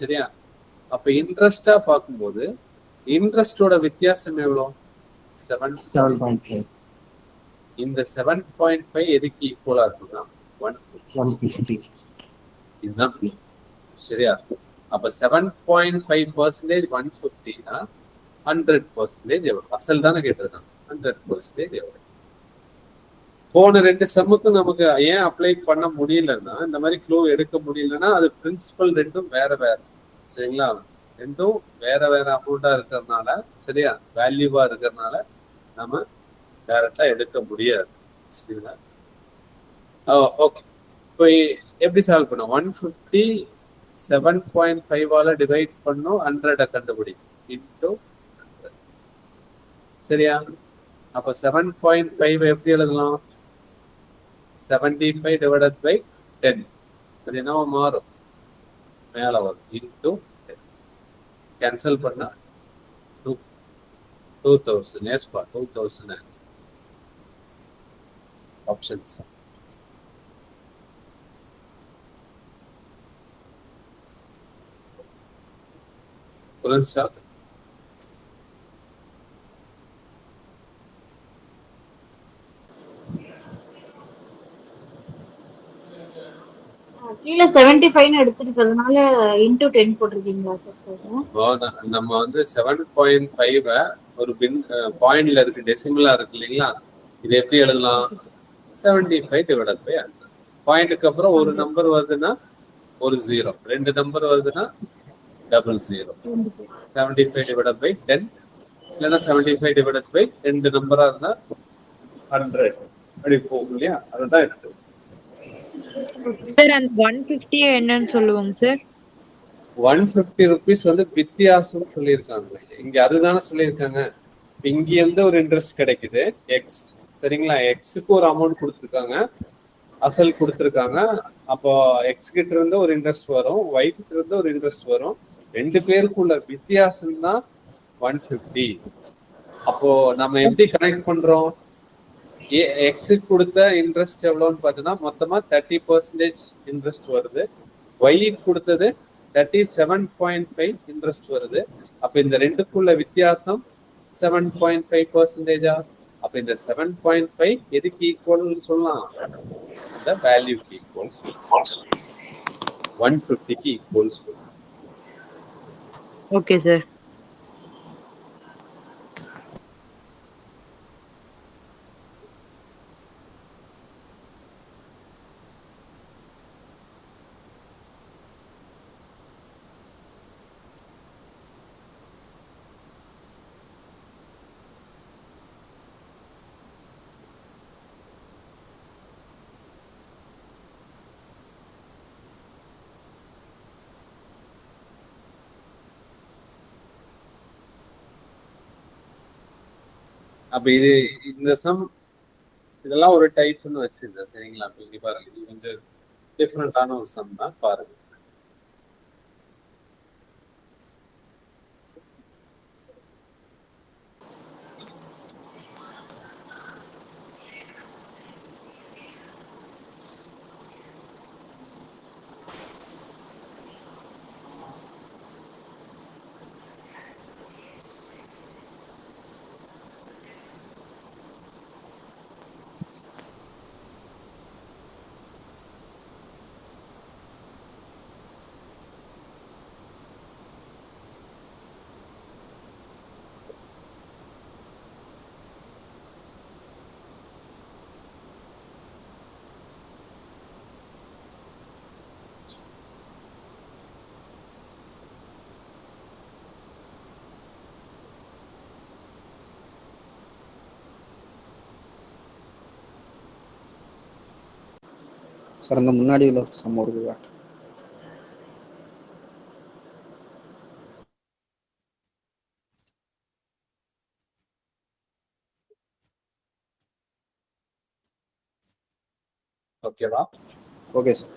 சரியா? அப்ப இன்ட்ரெஸ்டா பார்க்கும்போது இன்ட்ரெஸ்டோட வித்தியாசம் எவ்வளோ? 7.5. இந்த 7.5 எதுக்கு ஈக்குவலா இருக்குன்னா 150. இதுதான் P. சரியா? அப்ப 7.5% 150னா 100% எவ்வளவு? அசல் தானே கேட்டிருக்காங்க. 100% எவ்வளவு? போன 2 சம்முக்கும் நமக்கு ஏன் அப்ளை பண்ண முடியலன்னா இந்த மாதிரி க்ளூ எடுக்க முடியலன்னா அது பிரின்சிபல் ரெண்டும் வேற வேற. சரிங்களா? ரெண்டும் வேற வேற அமௌண்டா இருக்கிறதுனால, சரியா, வேல்யூவா இருக்கிறதுனால நம்ம டைரக்டா எடுக்க முடியாது. சரிங்களா? ஓகே. இப்போ எப்படி சால்வ் பண்ணோம்? 150 7.5 டிவைட் பண்ணும் 100 கண்டுபிடி இன்டூ 100. சரியா? அப்ப 7.5 எப்படி எழுதலாம்? 75 டிவைடட் பை 10. அது என்னவா மாறும்? மேல வரும் இன்டூ 10. கேன்சல் பண்ணா 2000. எஸ்பா 2000 ஆன்சர். ஆப்ஷன்ஸ் புரிஞ்சா? கீழே 75 எடுத்துருக்கிறதுனால இன்டூ 10 போட்டிருக்கீங்களா சார்? நம்ம வந்து 7.5 ஒரு பின் பாயிண்ட்ல இருக்கு, டெசிமலா இருக்கு இல்லைங்களா? இது எப்படி எழுதலாம்? 75 டிவைடட் பை 100. பாயிண்ட்டுக்கு அப்புறம் ஒரு நம்பர் வருதுன்னா ஒரு 0, 2 நம்பர் வருதுன்னா 00. 75 டிவைடட் பை 10 இல்லைன்னா 75 டிவைடட் பை 2 நம்பரா இருந்தா 100 அப்படி போகும் இல்லையா? அதுதான் எடுத்து சார் அந்த 150 என்னன்னு சொல்லுவாங்க சார்? 150 rupees வந்து வித்தியாசம் சொல்லியிருக்காங்க. இங்க அதுதானே சொல்லியிருக்காங்க. இங்க இருந்து ஒரு இன்ட்ரெஸ்ட் கிடைக்குது எக்ஸ். சரிங்களா? எக்ஸுக்கு ஒரு அமௌண்ட் கொடுத்துருக்காங்க, அசல் கொடுத்துருக்காங்க. அப்போ எக்ஸ் கிட்ட இருந்து ஒரு இன்ட்ரெஸ்ட் வரும், ஒய் கிட்ட இருந்து ஒரு இன்ட்ரெஸ்ட் வரும். ரெண்டு பேருக்குள்ள வித்தியாசம் தான் 150. அப்போ நம்ம எப்படி கனெக்ட் பண்றோம்? எக்ஸுக்கு கொடுத்த இன்ட்ரெஸ்ட் எவ்வளோன்னு பார்த்தோம்னா மொத்தமா 30% இன்ட்ரெஸ்ட் வருது. ஒய்க்கு கொடுத்தது 37.5 இன்ட்ரெஸ்ட் வருது. அப்ப இந்த ரெண்டுக்குள்ள வித்தியாசம் 7.5%. அப்ப இந்த 7.5 எதுக்கு ஈக்குவல்னு சொல்லலாம்? இந்த வேல்யூக்கு ஈக்குவல், 150க்கு ஈக்குவல். Okay sir. அப்ப இது இந்த சம் இதெல்லாம் ஒரு டைப்னு வச்சுங்க சரிங்களா. அப்ப இங்க பாருங்க, இது கொஞ்சம் டிஃப்ரெண்டான ஒரு சம் தான் பாருங்க. சார் அந்த முன்னாடி உள்ள சம் இருக்குதா? ஓகேவா? Okay sir.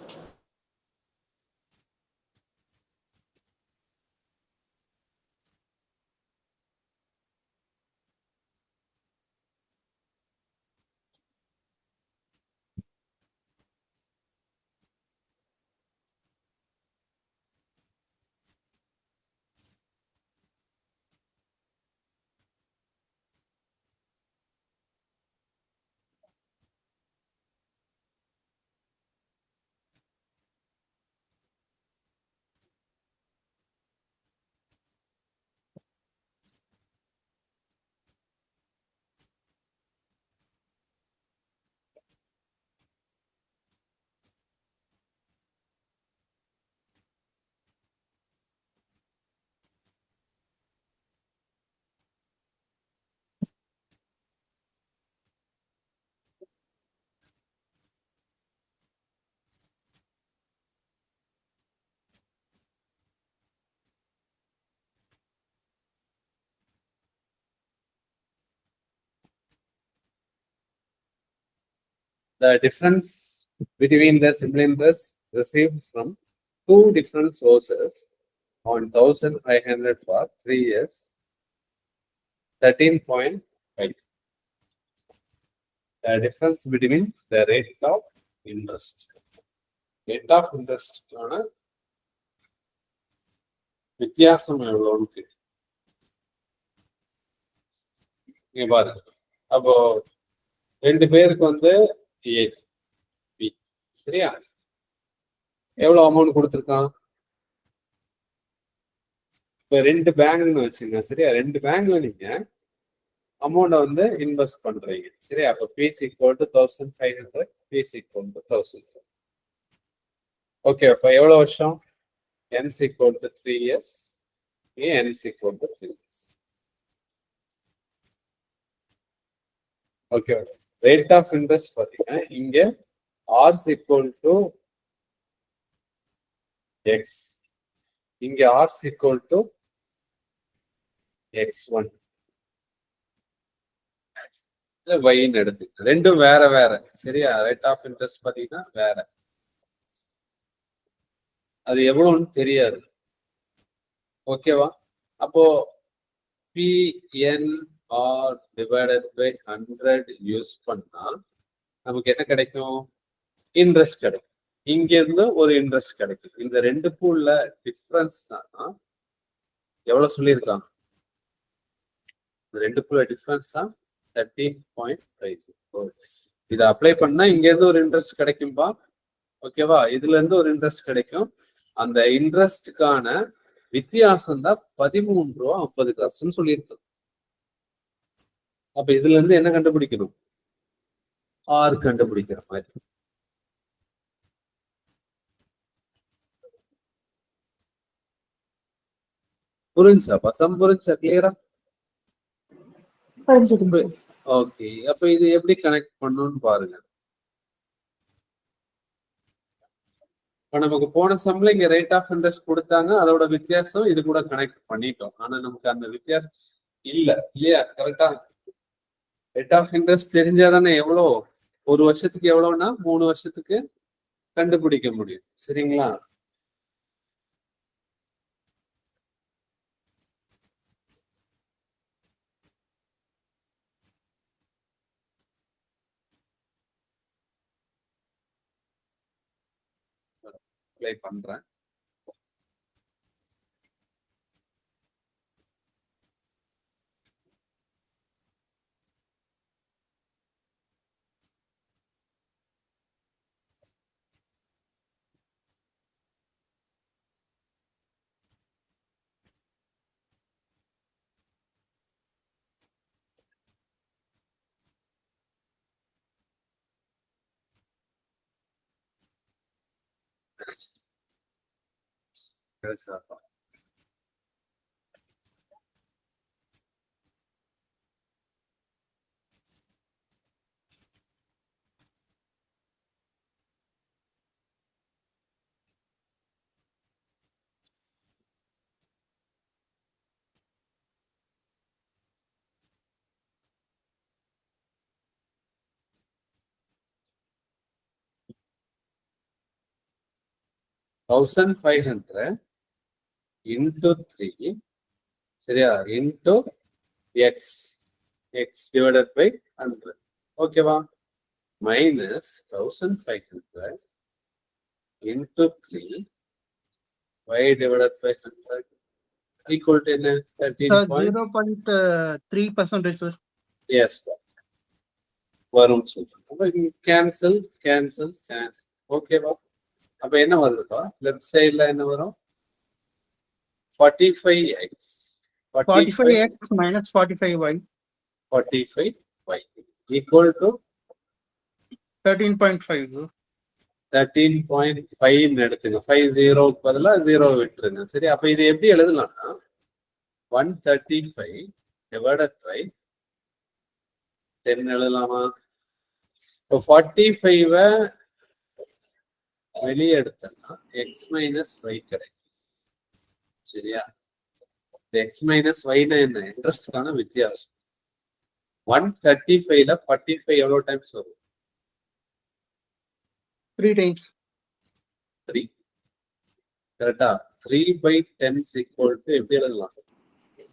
The difference between the simple interest received from two different sources on 1,500 for 3 years, 13.5. The difference between the rate of interest. Rate of interest கான வித்தியாசம் எவ்வளவுன்னு கேட்டு இங்க பாருங்க. அப்போ ரெண்டு பேருக்கு வந்து ஏ பி சரியா, எவ்வளவு அமௌண்ட் கொடுத்துருக்கான்? இப்ப ரெண்டு பேங்க்னு வச்சுங்க சரியா, ரெண்டு பேங்க்ல நீங்க அமௌண்ட வந்து இன்வெஸ்ட் பண்றீங்க சரியா. அப்ப P's equal to 1,500, P's equal to 1,000. Okay, அப்ப எவ்வளவு வருஷம்? n equal to 3 years, n equal to 3 years. Okay, rate of interest பாத்தீங்கன்னா இங்க r ஈக்குவல் டு x, இங்க r ஈக்குவல் டு x1 வைன்னு எடுத்து ரெண்டும் வேற வேற சரியா. ரேட் ஆஃப் இன்ட்ரெஸ்ட் பாத்தீங்கன்னா வேற, அது எவ்வளவுன்னு தெரியாது. ஓகேவா? அப்போ PNR divided by 100 யூஸ் பண்ணா நமக்கு என்ன கிடைக்கும்? இன்ட்ரெஸ்ட் கிடைக்கும். இங்க இருந்து ஒரு இன்ட்ரெஸ்ட் கிடைக்கும். இந்த ரெண்டுக்கும் உள்ள டிஃபரன்ஸ் தான் எவ்வளவு சொல்லியிருக்காங்க? இந்த ரெண்டுக்குள்ள டிஃபரன்ஸ் தான் 13.5. இதை அப்ளை பண்ணா இங்க இருந்து ஒரு இன்ட்ரெஸ்ட் கிடைக்கும்பா. ஓகேவா? இதுல இருந்து ஒரு இன்ட்ரெஸ்ட் கிடைக்கும். அந்த இன்ட்ரெஸ்டுக்கான வித்தியாசம் தான் 13 ரூபா 50 காசுன்னு சொல்லியிருக்கோம். அப்ப இதுல இருந்து என்ன கண்டுபிடிக்கணும்? ஆர் கண்டுபிடிக்கிற மாதிரி. புரிஞ்சா? பசம் புரிஞ்சா? கிளியரா? ஓகே, அப்ப இது எப்படி கனெக்ட் பண்ணணும்னு பாருங்க. இப்ப நமக்கு போன சம்ல இங்க ரேட் ஆஃப் இன்ட்ரெஸ்ட் கொடுத்தாங்க, அதோட வித்தியாசம் இது கூட கனெக்ட் பண்ணிட்டோம். ஆனா நமக்கு அந்த வித்தியாசம் இல்ல இல்லையா? கரெக்டா? ரேட் ஆஃப் இன்ட்ரெஸ்ட் தெரிஞ்சாதானே எவ்வளோ, ஒரு வருஷத்துக்கு எவ்வளோன்னா 3 வருஷத்துக்கு கண்டுபிடிக்க முடியும். சரிங்களா? அப்ளை பண்றேன். சார் 1500 into 3, சரியா, into x, x divided by 100. ஓகேவா? minus 1500 into 3 y divided by 100 equal to என்ன? 13 point. 0.3%, sir. Yes, வரும் சொல்றேன். Cancel cancel cancel. ஓகேவா? அப்ப என்ன வருதுப்பா? லெஃப்ட் சைடுல என்ன வரும்? 45x 45x minus 45y 45y equal to 13.5, sir. 13.5 எடுத்துங்க. 50 பதிலா 0 விட்டுருங்க. சரி, அப்ப இது எப்படி எழுதலாம்னா 135 divided by 10 எழுதலாமா? இப்போ 45 வெளியே எடுத்தோம்னா எக்ஸ் மைனஸ் ஒய் கிடைக்கும். சரியா? எக்ஸ் மைனஸ் ஒய்னா என்ன? இன்ட்ரெஸ்டுக்கான வித்தியாசம். 135ல 45 எவ்வளவு டைம்ஸ் வரும்? 3 times. 3. கரெக்டா? 3/10 equal to எப்படி எழுதலாம்?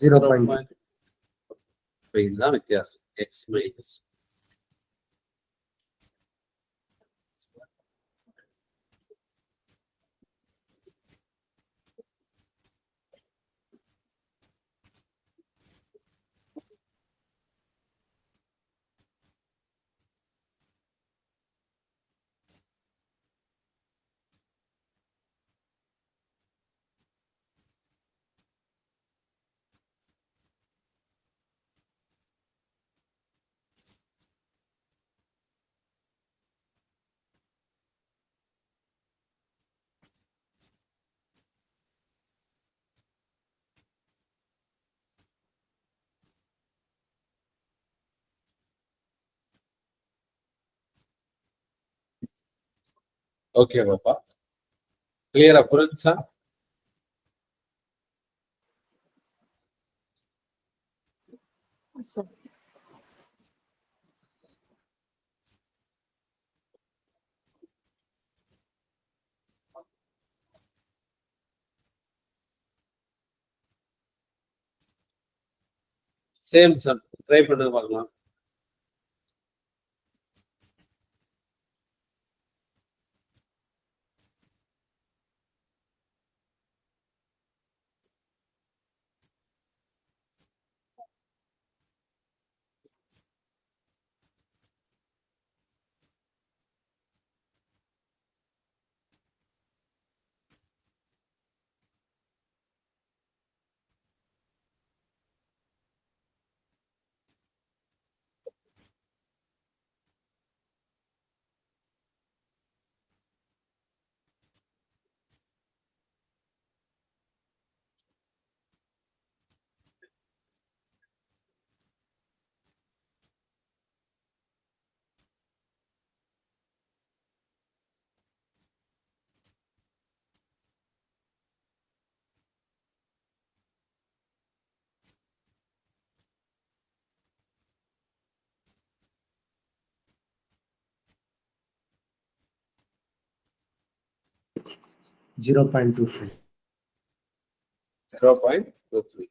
0.5. இதுதான் வித்தியாசம். X minus. ஓகே பாப்பா, கிளியரா புரிஞ்சா? சார் சேம் சார், ட்ரை பண்ண பார்க்கலாம். 0.25. 0.23.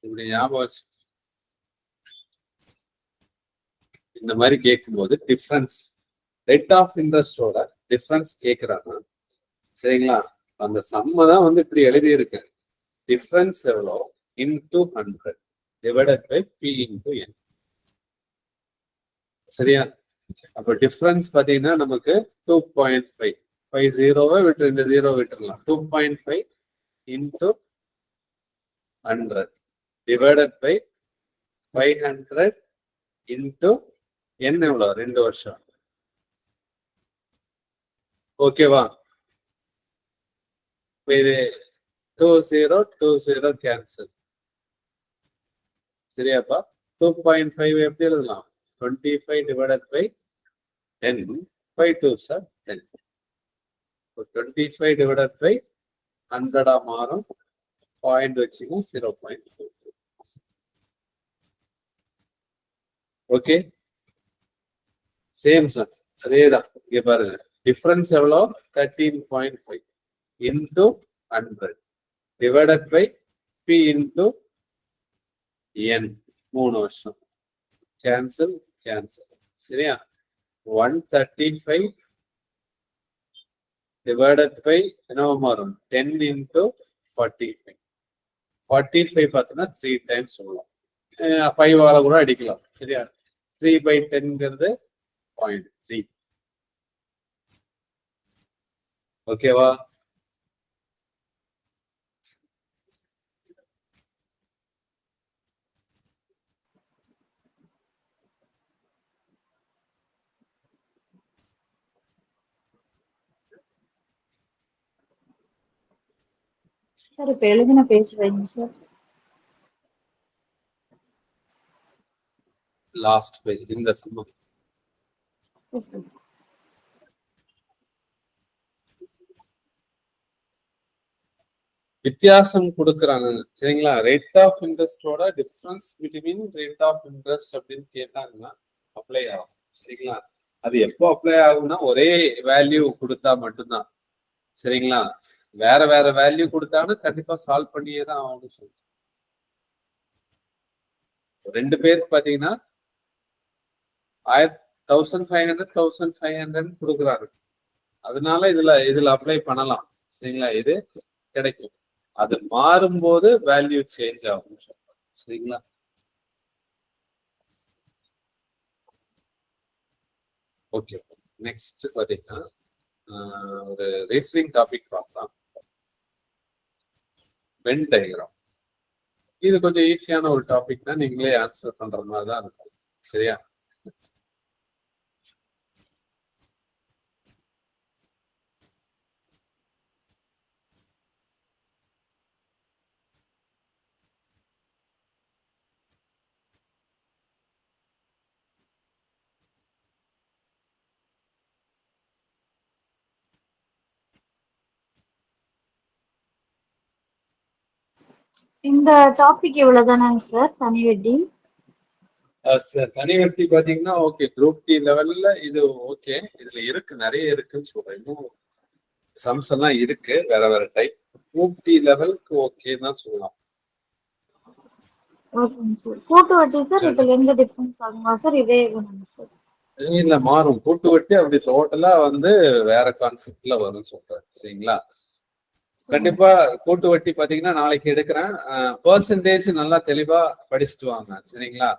இப்படி ஞாபகம் இந்த மாதிரி கேட்கும்போது டிஃபரன்ஸ் ரேட் ஆஃப் இன்ட்ரெஸ்டோட டிஃபரன்ஸ் கேட்கிறாங்க. சரிங்களா? அந்த சம்ம தான் வந்து இப்படி எழுதியிருக்கு. டிஃபரன்ஸ் எவ்வளோ into 100 divided by P into N. சரியா? அப்போ டிஃபரன்ஸ் பார்த்தீங்கன்னா நமக்கு 2.5. 5 0வை விட்டு இந்த 0 விட்டுடலாம். 2.5 into 100 divided by 500 into n எவ்வளோ 2 வருஷம். ஓகேவா? இது 20 கேன்சல். சரியாப்பா? 2.5 எப்படி எழுதலாம்? 25 divided by 10. 5 2s are 10. 25 divided by 100 மாறும். பாயிண்ட் வச்சுங்க 0.2. ஓகே, சேம் சார், அதேதான். இங்க பாருங்க, டிஃபரன்ஸ் எவ்வளோ? 13.5 into 100 divided by P into N. 3 வருஷம். Cancel cancel. சரியா? 135 டிவைடட் பை என்னவா மாறும்? 10 இன்டூ 45. 45 பார்த்தோன்னா 3 டைம்ஸ் சொல்லலாம். 5 கூட அடிக்கலாம். சரியா? 3/10ங்கிறது 0.3. ஓகேவா? சார் இப்ப எழுதின பேஜ் வைங்க சார். லாஸ்ட் பேஜ் இந்த சம்மம். Yes, sir. வித்தியாசம் கொடுக்குறாங்க. சரிங்களா? ரேட் ஆஃப் இன்ட்ரெஸ்டோட difference between rate of interest அப்படின்னு கேட்டாங்கன்னா அப்ளை ஆகும். சரிங்களா? அது எப்போ அப்ளை ஆகும்னா ஒரே வேல்யூ கொடுத்தா மட்டும்தான். சரிங்களா? வேற வேற வேல்யூ கொடுத்தாலும் கண்டிப்பா சால்வ் பண்ணியே தான் ஆகணும்னு சொல்லுங்க. 2 பேருக்கு பாத்தீங்கன்னா 1500 1500 கொடுக்குறாங்க. அதனால இதுல அப்ளை பண்ணலாம். சரிங்களா? இது கிடைக்கும். அது மாறும்போது வேல்யூ சேஞ்ச் ஆகும். சரிங்களா? ஓகே, நெக்ஸ்ட் பாத்தீங்கன்னா ஒரு ரீசனிங் டாபிக் பார்க்கலாம். Venn diagram. இது கொஞ்சம் ஈஸியான ஒரு டாபிக் தான். நீங்களே ஆன்சர் பண்ற மாதிரி தான் இருக்கும். சரியா? இந்த டாபிக் இவ்வளவுதானாங்க சார்? தனி வெட்டி தனி வட்டி பாத்தீங்கன்னா ஓகே, குரூப் டி லெவல்ல இது ஓகே. இதுல இருக்கு, நிறைய இருக்குன்னு சொல்றேன். இன்னும் சம்ஸ் எல்லாம் இருக்கு, வேற வேற டைப். குரூப் டி லெவலுக்கு ஓகே தான் சொல்லலாம். ஓகேங்க சார். கூட்டு வட்டி சார் இதுல எந்த டிஃபரன்ஸ் ஆகுமா சார்? இதே வேணுங்க சார். இல்ல மாறும். கூட்டு வட்டி அப்படி டோட்டலா வந்து வேற கான்செப்ட்ல வரும்னு சொல்றேன். சரிங்களா? கண்டிப்பா கூட்டு வட்டி பாத்தீங்கன்னா நாளைக்கு எடுக்கிறேன். பெர்சன்டேஜ் நல்லா தெளிவா படிச்சுட்டு வாங்க. சரிங்களா?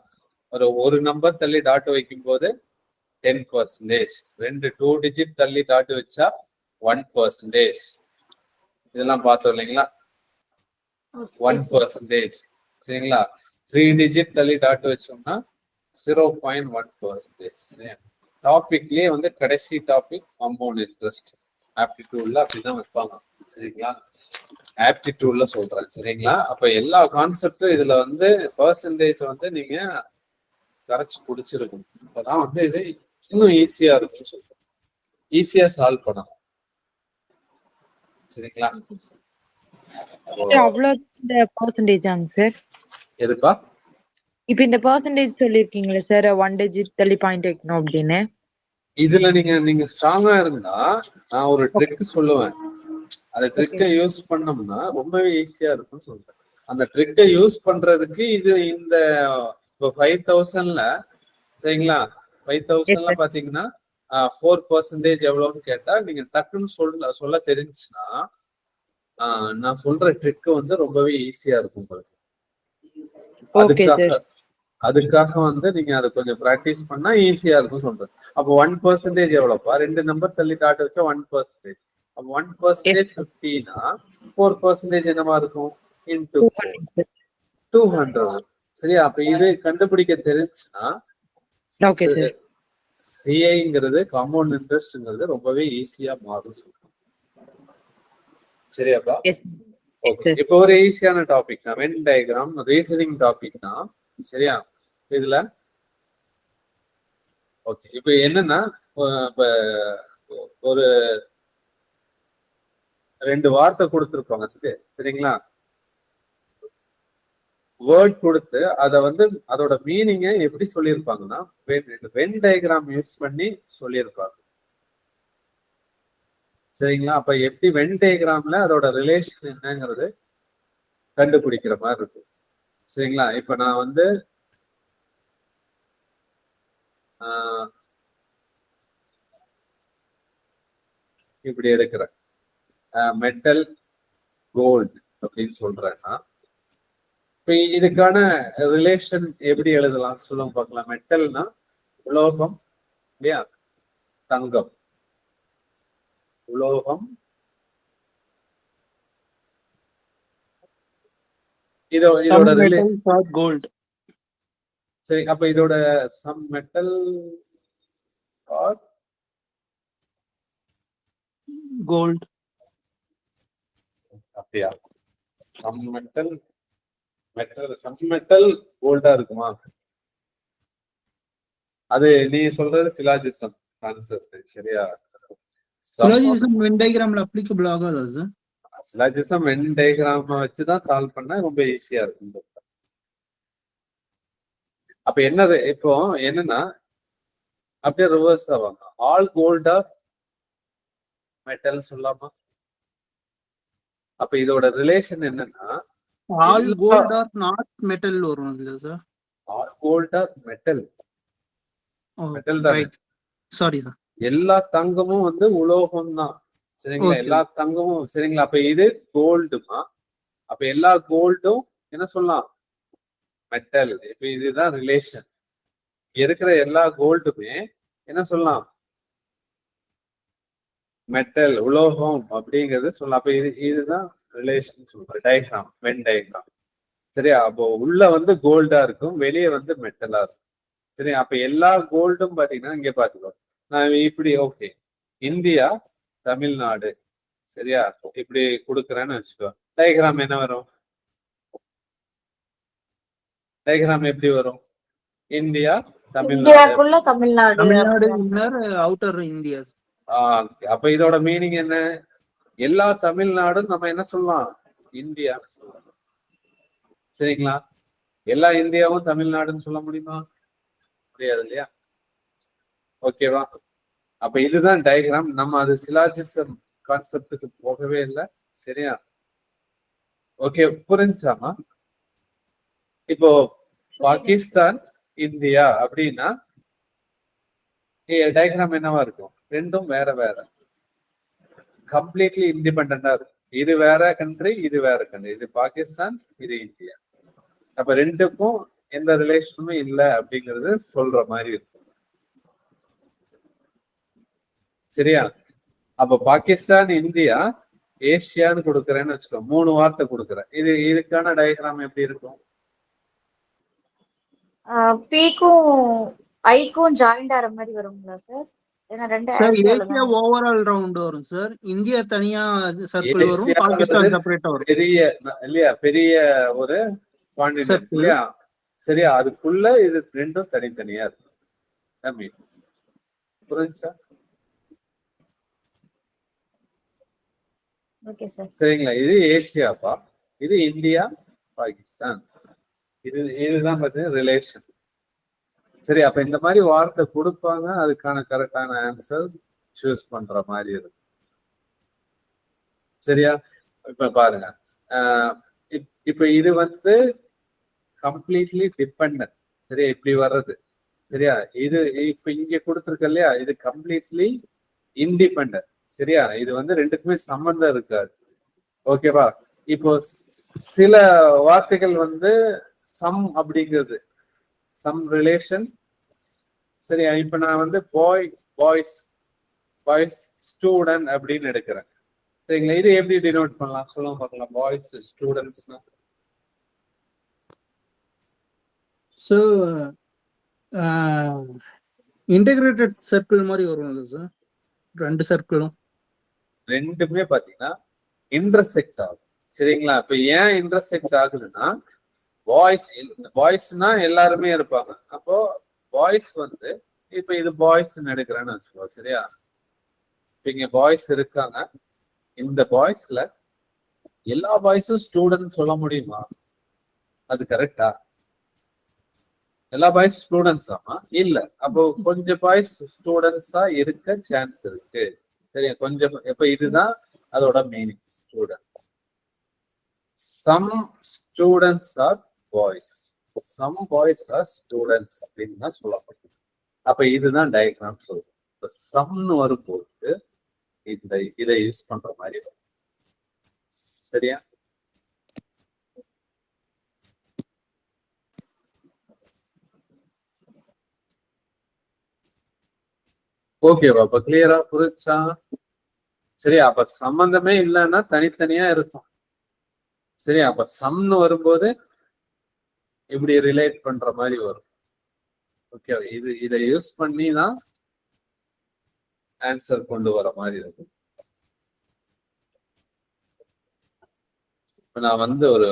ஒரு நம்பர் தள்ளி டாட் வைக்கும் போது 10%, 2 டிஜிட் தள்ளி டாட் வச்சா 1%. இதெல்லாம் பார்த்தோம் இல்லைங்களா? 1%. சரிங்களா? 3 டிஜிட் தள்ளி டாட் வச்சோம்னா 0.1%. டாபிக்லயே வந்து கடைசி டாபிக் காம்பவுண்ட் இன்ட்ரெஸ்ட். ஆப்டிடியூட்ல அப்படிதான் வைப்பாங்க. சரிங்களா? ஆப்டிடியூட்ல சொல்றேன். சரிங்களா? அப்ப எல்லா கான்செப்டும் இதுல வந்து பெர்சன்டேஜ் வந்து நீங்க கரைச்சு குடிச்சிருக்கணும். அப்பதான் வந்து இது இன்னும் ஈஸியா இருக்கும்னு சொல்றேன். ஈஸியா சால்வ் பண்ணலாம். சரிங்களா? அவ்வளோ இந்த பர்சன்டேஜாங்க சார்? எதுப்பா? இப்ப இந்த பர்சன்டேஜ் சொல்லிருக்கீங்களா சார், 1 டிஜிட் தள்ளி பாயிண்ட் வைக்கணும் அப்படின்னு? இதுல நீங்க ஸ்ட்ராங்கா இருந்தா நான் ஒரு ட்ரிக் சொல்லுவேன். அந்த ட்ரிக்கை யூஸ் பண்ணோம்னா ரொம்பவே ஈஸியா இருக்கும்னு சொல்றேன். அந்த ட்ரிக்கை யூஸ் பண்றதுக்கு இது இந்த 5000ல சரிங்களா? 5000ல பாத்தீங்கன்னா 4% எவ்வளவுன்னு கேட்டா நீங்க டக்குன்னு சொல்ல தெரிஞ்சுன்னா நான் சொல்ற ட்ரிக் வந்து ரொம்பவே ஈஸியா இருக்கும் உங்களுக்கு. அதுக்காக வந்து நீங்க அதை கொஞ்சம் பிராக்டிஸ் பண்ணா ஈஸியா இருக்கும் சொல்றேன். அப்போ 1% எவ்வளவுப்பா? 2 நம்பர் தள்ளி காட்ட வச்சா 1%. அப்போ 1% 50னா 4% என்னவா இருக்கும்? இன்டூ 200. சரியா? அப்ப இது கண்டுபிடிக்க தெரிஞ்சுன்னா சிஐங்கிறது காம்பவுண்ட் இன்ட்ரெஸ்ட்ங்கிறது ரொம்பவே ஈஸியா மாறும் சொல்றேன். சரியாப்பா? இப்போ ஒரு ஈஸியான டாபிக் தான் வென் டயக்ராம், ரீசனிங் டாபிக் தான். சரியா? இதுல ஓகே. இப்ப என்னன்னா ஒரு 2 வார்த்தை கொடுத்துருப்பாங்க. சரிங்களா? வேர்ட் கொடுத்து அதை வந்து அதோட மீனிங்கை எப்படி சொல்லியிருப்பாங்கன்னா வென் டயக்ராம் யூஸ் பண்ணி சொல்லியிருப்பாங்க. சரிங்களா? அப்ப எப்படி வென் டயக்ராம்ல அதோட ரிலேஷன் என்னங்கிறது கண்டுபிடிக்கிற மாதிரி இருக்கும். சரிங்களா? இப்ப நான் வந்து இப்படி எடுக்கிறேன். மெட்டல் கோல்டு அப்படின்னு சொல்றேன்னா இப்ப இதுக்கான ரிலேஷன் எப்படி எழுதலாம் சொல்லுங்க பார்க்கலாம். மெட்டல்னா உலோகம் இல்லையா? தங்கம். உலோகம் இதோட கோல்ட். சரி, அப்ப இதோட சம் மெட்டல் ஆர் கோல்ட். அப்படியா? சம் மெட்டல் கோல்டா இருக்குமா? அது நீ சொல்றது சிலாஜிசம் கான்செப்ட். சரியா? சிலாஜிசம் வென் டயக்ராம்ல அப்ளிகபிள் ஆகாதா சார்? சிலாஜிசம் வென் டயக்ராம் வச்சுதான் சால்வ் பண்ணா ரொம்ப ஈஸியா இருக்கும். அப்ப என்னது இப்போ என்னன்னா அப்படியே ரிவர்ஸ் ஆவாங்க. ஆல் கோல்டா மெட்டல் சொல்லாமா? அப்ப இதோட ரிலேஷன் என்னன்னா all gold are not metal வரும் இல்ல சார்? All gold are metal. Metal தான். Sorry sir. எல்லா தங்கமும் வந்து உலோகம் தான். சரிங்களா? எல்லா தங்கமும். சரிங்களா? அப்ப இது கோல்டுமா? அப்ப எல்லா கோல்டும் என்ன சொல்லலாம்? மெட்டல். இப்ப இதுதான் ரிலேஷன். இருக்கிற எல்லா கோல்டுமே என்ன சொல்லலாம்? மெட்டல், உலோகம் அப்படிங்கிறது சொல்லலாம். அப்ப இதுதான் ரிலேஷன் சொல்றேன். Diagram, Venn diagram. சரியா? அப்போ உள்ள வந்து கோல்டா இருக்கும், வெளியே வந்து மெட்டலா இருக்கும். சரி, அப்ப எல்லா கோல்டும் பாத்தீங்கன்னா இங்க பாத்துக்கோ. நான் இப்படி ஓகே இந்தியா, தமிழ்நாடு. சரியா? இப்படி கொடுக்குறேன்னு வச்சுக்கோ. டயக்ராம் என்ன வரும்? டயக்ராம் எப்படி வரும்? India, Tamil Nadu, Tamil Nadu outer India. அப்ப இதோட மீனிங் என்ன? எல்லா தமிழ்நாடும் நம்ம என்ன சொல்லலாம்? இந்தியான்னு சொல்லலாம். சரிங்களா? எல்லா இந்தியாவும் தமிழ்நாடுன்னு சொல்ல முடியுமா? முடியாது இல்லையா? ஓகேவா? அப்ப இதுதான் டயக்ராம். நம்ம அது சிலாஜிசம் கான்செப்டுக்கு போகவே இல்லை. சரியா? ஓகே, புரிஞ்சாமா? இப்போ பாகிஸ்தான் இந்தியா அப்படின்னா டயக்ராம் என்னவா இருக்கும்? ரெண்டும் வேற வேற, கம்ப்ளீட்லி இண்டிபெண்டா இருக்கும். இது வேற கண்ட்ரி, இது வேற கண்ட்ரி. இது பாகிஸ்தான், இது இந்தியா. அப்ப ரெண்டுக்கும் எந்த ரிலேஷனுமே இல்லை அப்படிங்கிறது சொல்ற மாதிரி இருக்கும். சரியா? அப்ப பாகிஸ்தான் இந்தியா ஏசியான்னு கொடுக்குறேன்னு வச்சுக்கோ, 3 வார்த்தை கொடுக்குறேன். இதுக்கான டயக்ராம் எப்படி இருக்கும்? பிக்கும் ஐக்கும் ஜாயிண்ட் ஆகிற மாதிரி வருங்களா சார்? ஏன்னா ரெண்டு சார் ஆசியால ஏசியா தான். ஓவரால் ரவுண்ட் வரும் சார். இந்தியா தனியா சர்க்கிள் வரும், பாகிஸ்தான் செப்பரேட்டா வரும். பெரிய இல்லையா, பெரிய ஒரு கான்டினென்ட் இல்லையா? சரியா? அதுக்குள்ள இது ரெண்டும் தனித்தனியா இருக்கும். புரிஞ்சா? Okay sir. சரிங்களா? இது ஏசியாப்பா, இது இந்தியா பாகிஸ்தான். இதுதான் பார்த்தீங்கன்னா ரிலேஷன். சரி, அப்ப இந்த மாதிரி வார்த்தை கொடுப்பாங்க, அதுக்கான கரெக்டான ஆன்சர் சூஸ் பண்ற மாதிரி இருக்கும். சரியா? இப்ப பாருங்க, இப்ப இது வந்து கம்ப்ளீட்லி டிபெண்டன்ட். சரியா? இப்படி வர்றது. சரியா? இது இப்ப இங்க கொடுத்துருக்க இல்லையா, இது கம்ப்ளீட்லி இண்டிபெண்டன்ட். சரியா? இது வந்து ரெண்டுக்குமே சம்பந்தம் இருக்காது. ஓகேவா? இப்போ சில வார்த்தைகள் வந்து சம் அப்படிங்கிறது, சம் ரிலேஷன். சரியா? இப்ப நான் வந்து பாய்ஸ் ஸ்டூடெண்ட் அப்படின்னு எடுக்கிறேன். சரிங்களா? இது எப்படி டினோட் பண்ணலாம் சொல்லுங்க பார்க்கலாம். பாய்ஸ் ஸ்டூடெண்ட்ஸ்னா ஸோ இன்டகிரேட்டட் சர்க்கிள் மாதிரி வரும்ல சார், ரெண்டு சர்க்கிளும் ரெண்டுமே பாத்தீங்கன்னா இன்டர்செக்ட் ஆகும். சரிங்களா? இப்ப ஏன் இன்டர்செக்ட் ஆகுதுன்னா, பாய்ஸ்னா எல்லாருமே இருப்பாங்க. அப்போ பாய்ஸ் வந்து இப்ப இது பாய்ஸ் எடுக்கிறேன்னு வச்சுக்கோ. சரியா? இப்ப இங்க பாய்ஸ் இருக்காங்க. இந்த பாய்ஸ்ல எல்லா பாய்ஸும் ஸ்டூடெண்ட் சொல்ல முடியுமா? அது கரெக்டா? எல்லா பாய்ஸ் ஸ்டூடெண்ட்ஸ் ஆமா இல்ல. அப்போ கொஞ்சம் பாய்ஸ் ஸ்டூடெண்ட்ஸா இருக்க சான்ஸ் இருக்கு. சரியா? கொஞ்சம். இப்ப இதுதான் அதோட meaning. Student. Some students are boys, some boys are students அப்படின்னு தான் சொல்ல முடியும். அப்ப இதுதான் டயக்ராம் சொல்லுவோம். இப்ப சம்னு வரும்போது இதை யூஸ் பண்ற மாதிரி வரும். சரியா? ஓகேவா? அப்ப கிளியரா புரிச்சா? சரியா? அப்ப சம்பந்தமே இல்லைன்னா தனித்தனியா இருக்கும். சரியா? அப்ப சம்னு வரும்போது இப்படி ரிலேட் பண்ற மாதிரி வரும். ஓகே, இதை யூஸ் பண்ணி தான் ஆன்சர் கொண்டு வர மாதிரி இருக்கும். இப்ப நான் வந்து ஒரு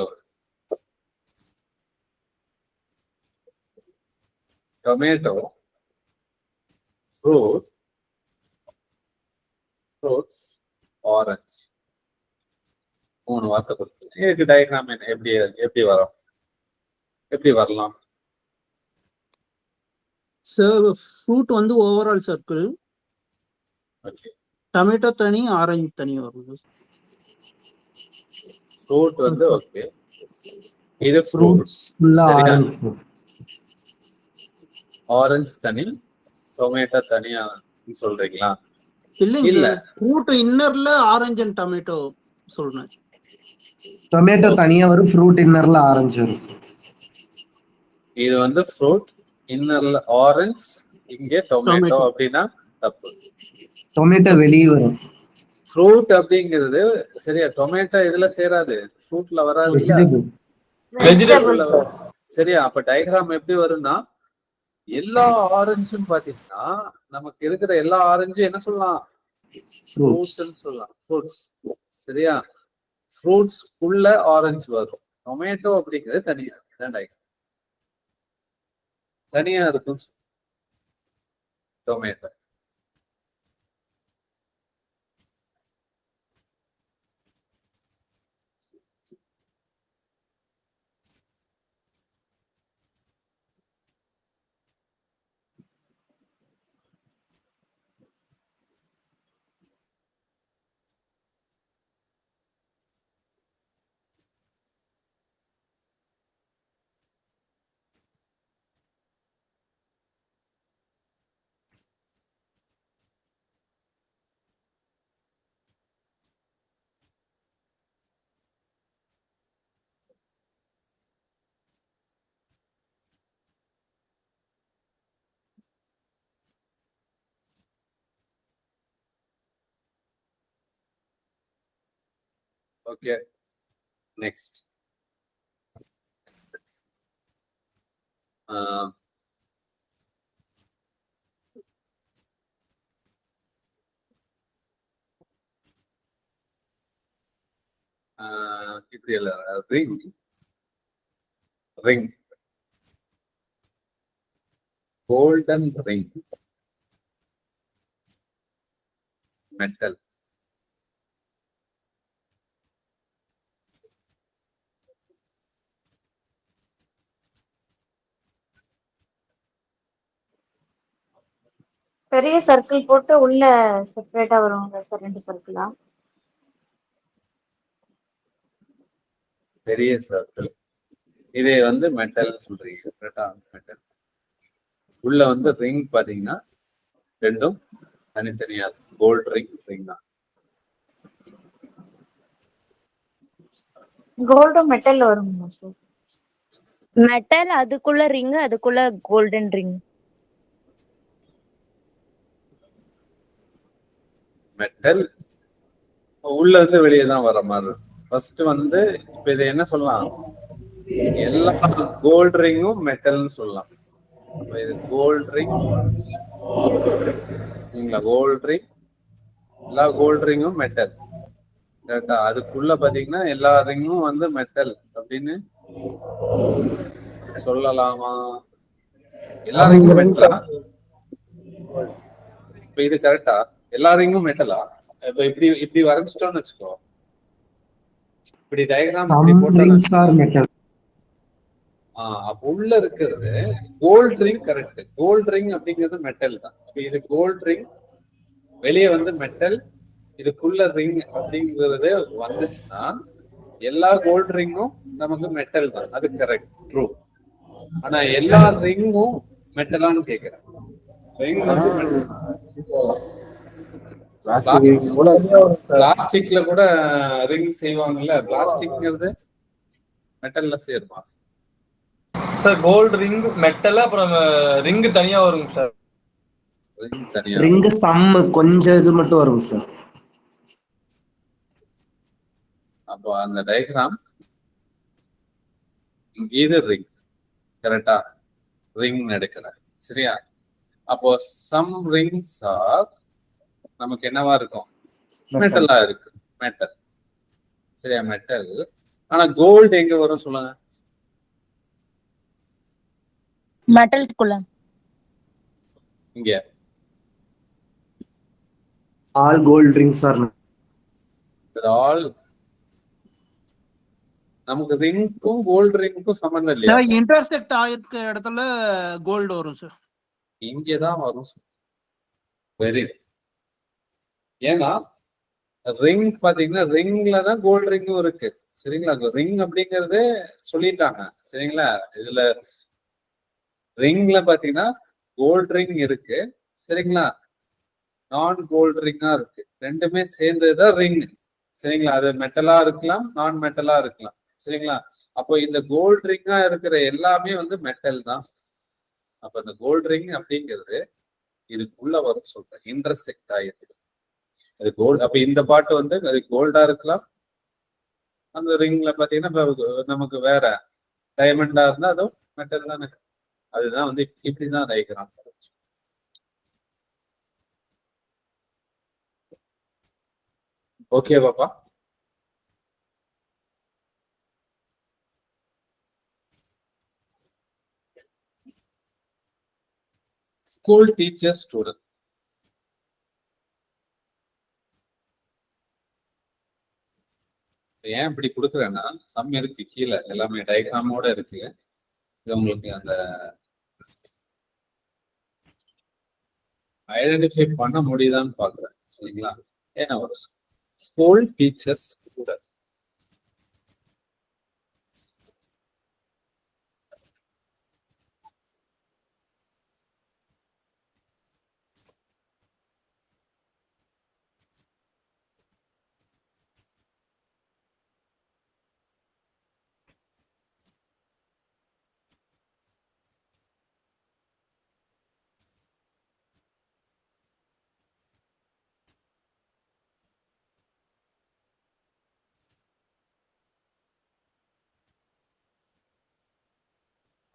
டொமேட்டோ, ஃப்ரூட்ஸ், ஆரஞ்சு 3 வார்த்தை கொடுத்துருக்கேன். இதுக்கு டயக்ராம் என்ன எப்படி வரும், எப்படி வரலாம்? சார் ஃப்ரூட் வந்து ஓவரால் சர்க்கிள், ஓகே, டொமேட்டோ தனி, ஆரஞ்சு தனி வரும். ஃப்ரூட் வந்து ஓகே, இது ஃப்ரூட்ஸ் ஃபுல்லா ஆரஞ்சு. ஆரஞ்சு தனி, டொமேட்டோ தனியா சொல்றீங்களா? இல்லைங்க இல்ல, சார், ஃப்ரூட் இன்னர்ல ஆரஞ்சு அண்ட் டொமேட்டோ சொல்றேன். டொமேட்டோ தனியா வரும், ஃப்ரூட் இன்னர்ல ஆரஞ்சு வரும். இது வந்து ஃப்ரூட் இன்னர்ல ஆரஞ்சு, இங்கே டொமேட்டோ அப்படின்னா தப்பு. டொமேட்டோ வெளியே வரும். ஃப்ரூட் அப்படிங்கிறது சரியா, டொமேட்டோ இதுல சேராது, ஃப்ரூட்ல வராது, வெஜிடபிள்ல வரும். சரியா? அப்ப டயக்ராம் எப்படி வரும்னா, எல்லா ஆரஞ்சும் பாத்தீங்கன்னா நமக்கு இருக்கிற எல்லா ஆரஞ்சும் என்ன சொல்லலாம்? ஃப்ரூட்ஸ்னு சொல்லலாம். ஃப்ரூட்ஸ். சரியா? ஃப்ரூட்ஸ் உள்ள ஆரஞ்சு வரும். டொமேட்டோ அப்படிங்கிறது தனியா டயக்ராம் தனியா இருக்கும். Tomato okay, next. இப்படி இல்ல, ring ring golden ring metal. பெரிய சர்க்கிள் போட்டு உள்ள செப்பரேட்டா வருவாங்க சார், 2 சர்க்கிளா? பெரிய சர்க்கிள். இதே வந்து மெட்டல் சொல்றீங்க, கரெக்டா? மெட்டல் உள்ள வந்து ரிங் பாத்தீங்கன்னா ரெண்டும் தனித்தனியா கோல்ட் ரிங் தான். கோல்டும் மெட்டல்ல வருங்களா சார்? மெட்டல் அதுக்குள்ள ரிங், அதுக்குள்ள கோல்டன் ரிங். மெட்டல் உள்ள இருந்து வெளியே தான் வர மாதிரி இருக்கும். ஃபர்ஸ்ட் வந்து இப்ப இதை என்ன சொல்லலாம், எல்லா கோல்ட் ரிங்கும் மெட்டல்னு சொல்லலாம். அப்ப இது கோல்ட் ரிங், கோல்ட் ரிங், எல்லா கோல்ட் ரிங்கும் மெட்டல், கரெக்டா? அதுக்குள்ள பாத்தீங்கன்னா எல்லா ரிங்கும் வந்து மெட்டல் அப்படின்னு சொல்லலாமா? எல்லா ரிங்கும் மெட்டலா? இப்ப இது கரெக்டா? எல்லா ரிங்கும் மெட்டலா? இப்ப இப்படி இப்படி வரைஞ்சிட்டோம்னு வச்சுக்கோ, இப்படி டயக்ராம் Some இப்படி போட்டோம்னு rings வச்சுக்கோ. are metal. அப்ப உள்ள இருக்கிறது gold ring, correct. Gold ring அப்படிங்கிறது மெட்டல் தான். இது கோல்ட் ரிங், வெளியே வந்து மெட்டல், இதுக்குள்ள ரிங் அப்படிங்கிறது வந்துச்சுன்னா எல்லா கோல்ட் ரிங்கும் நமக்கு மெட்டல் தான். அது கரெக்ட், ட்ரூ. ஆனா எல்லா ரிங்கும் மெட்டலான்னு கேக்குறேன். ரிங் வந்து பிளாஸ்டிக்ல கூட ரிங் செய்வாங்கல்ல, பிளாஸ்டிக்ங்கிறது மெட்டல்ல சேருமா? சார் கோல்டு ரிங் மெட்டல், அப்புறம் ரிங் தனியா வருங்க சார். ரிங் தனியா. Ring some கொஞ்சம் இது மட்டும் வரும் சார். அப்போ அந்த டயக்ராம் இது ரிங், கரெக்டா? ரிங் எடுக்கிறேன், சரியா? அப்போ சம் ரிங்ஸ் ஆர் நமக்கு என்னவா இருக்கும்? மெட்டலா இருக்கு, மெட்டல், சரியா? மெட்டல். ஆனா கோல்டு எங்க வரும் சொல்லுங்க? மெட்டலுக்குள்ள. இங்க All gold rings are metal. All. நமக்கு ரிங்க்கும் கோல்டு ரிங்க்கும் சம்பந்தம் இல்லையா? இன்டர்செக்ட் ஆயிருக்க இடத்துல கோல்டு வரும் சார். இங்கதான் வரும். வெரி. ஏன்னா ரிங் பாத்தீங்கன்னா ரிங்ல தான் கோல்டு ரிங்கும் இருக்கு, சரிங்களா? ரிங் அப்படிங்கறது சொல்லிட்டாங்க, சரிங்களா? இதுல ரிங்ல பாத்தீங்கன்னா கோல்டு ரிங் இருக்கு, சரிங்களா? நான் கோல்டு ரிங்கா இருக்கு, ரெண்டுமே சேர்ந்ததுதான் ரிங், சரிங்களா? அது மெட்டலா இருக்கலாம், நான் மெட்டலா இருக்கலாம், சரிங்களா? அப்போ இந்த கோல்டு ரிங்கா இருக்கிற எல்லாமே வந்து மெட்டல் தான். அப்ப இந்த கோல்டு ரிங் அப்படிங்கிறது இதுக்குள்ள வரும் சொல்றேன், இன்டர்செக்ட் ஆயிருக்கு. அது கோல்டு. அப்ப இந்த பாட்டு வந்து அது கோல்டா இருக்கலாம், அந்த ரிங்ல பாத்தீங்கன்னா நமக்கு வேற டைமண்டா இருந்தா அதுவும் மெட்டல் தானே. அதுதான் வந்து இப்படிதான் டயக்ராம். ஓகே பாப்பா? School teacher student. ஏன் இப்படி கொடுக்குறேன்னா, சம் இருக்கு கீழே, எல்லாமே டயக்ராமோட இருக்கு. இது உங்களுக்கு அந்த ஐடென்டிஃபை பண்ண முடியுதான்னு பாக்குறேன், சரிங்களா? ஏன்னா ஒரு ஸ்கூல் டீச்சர் ஸ்டூடெண்ட்.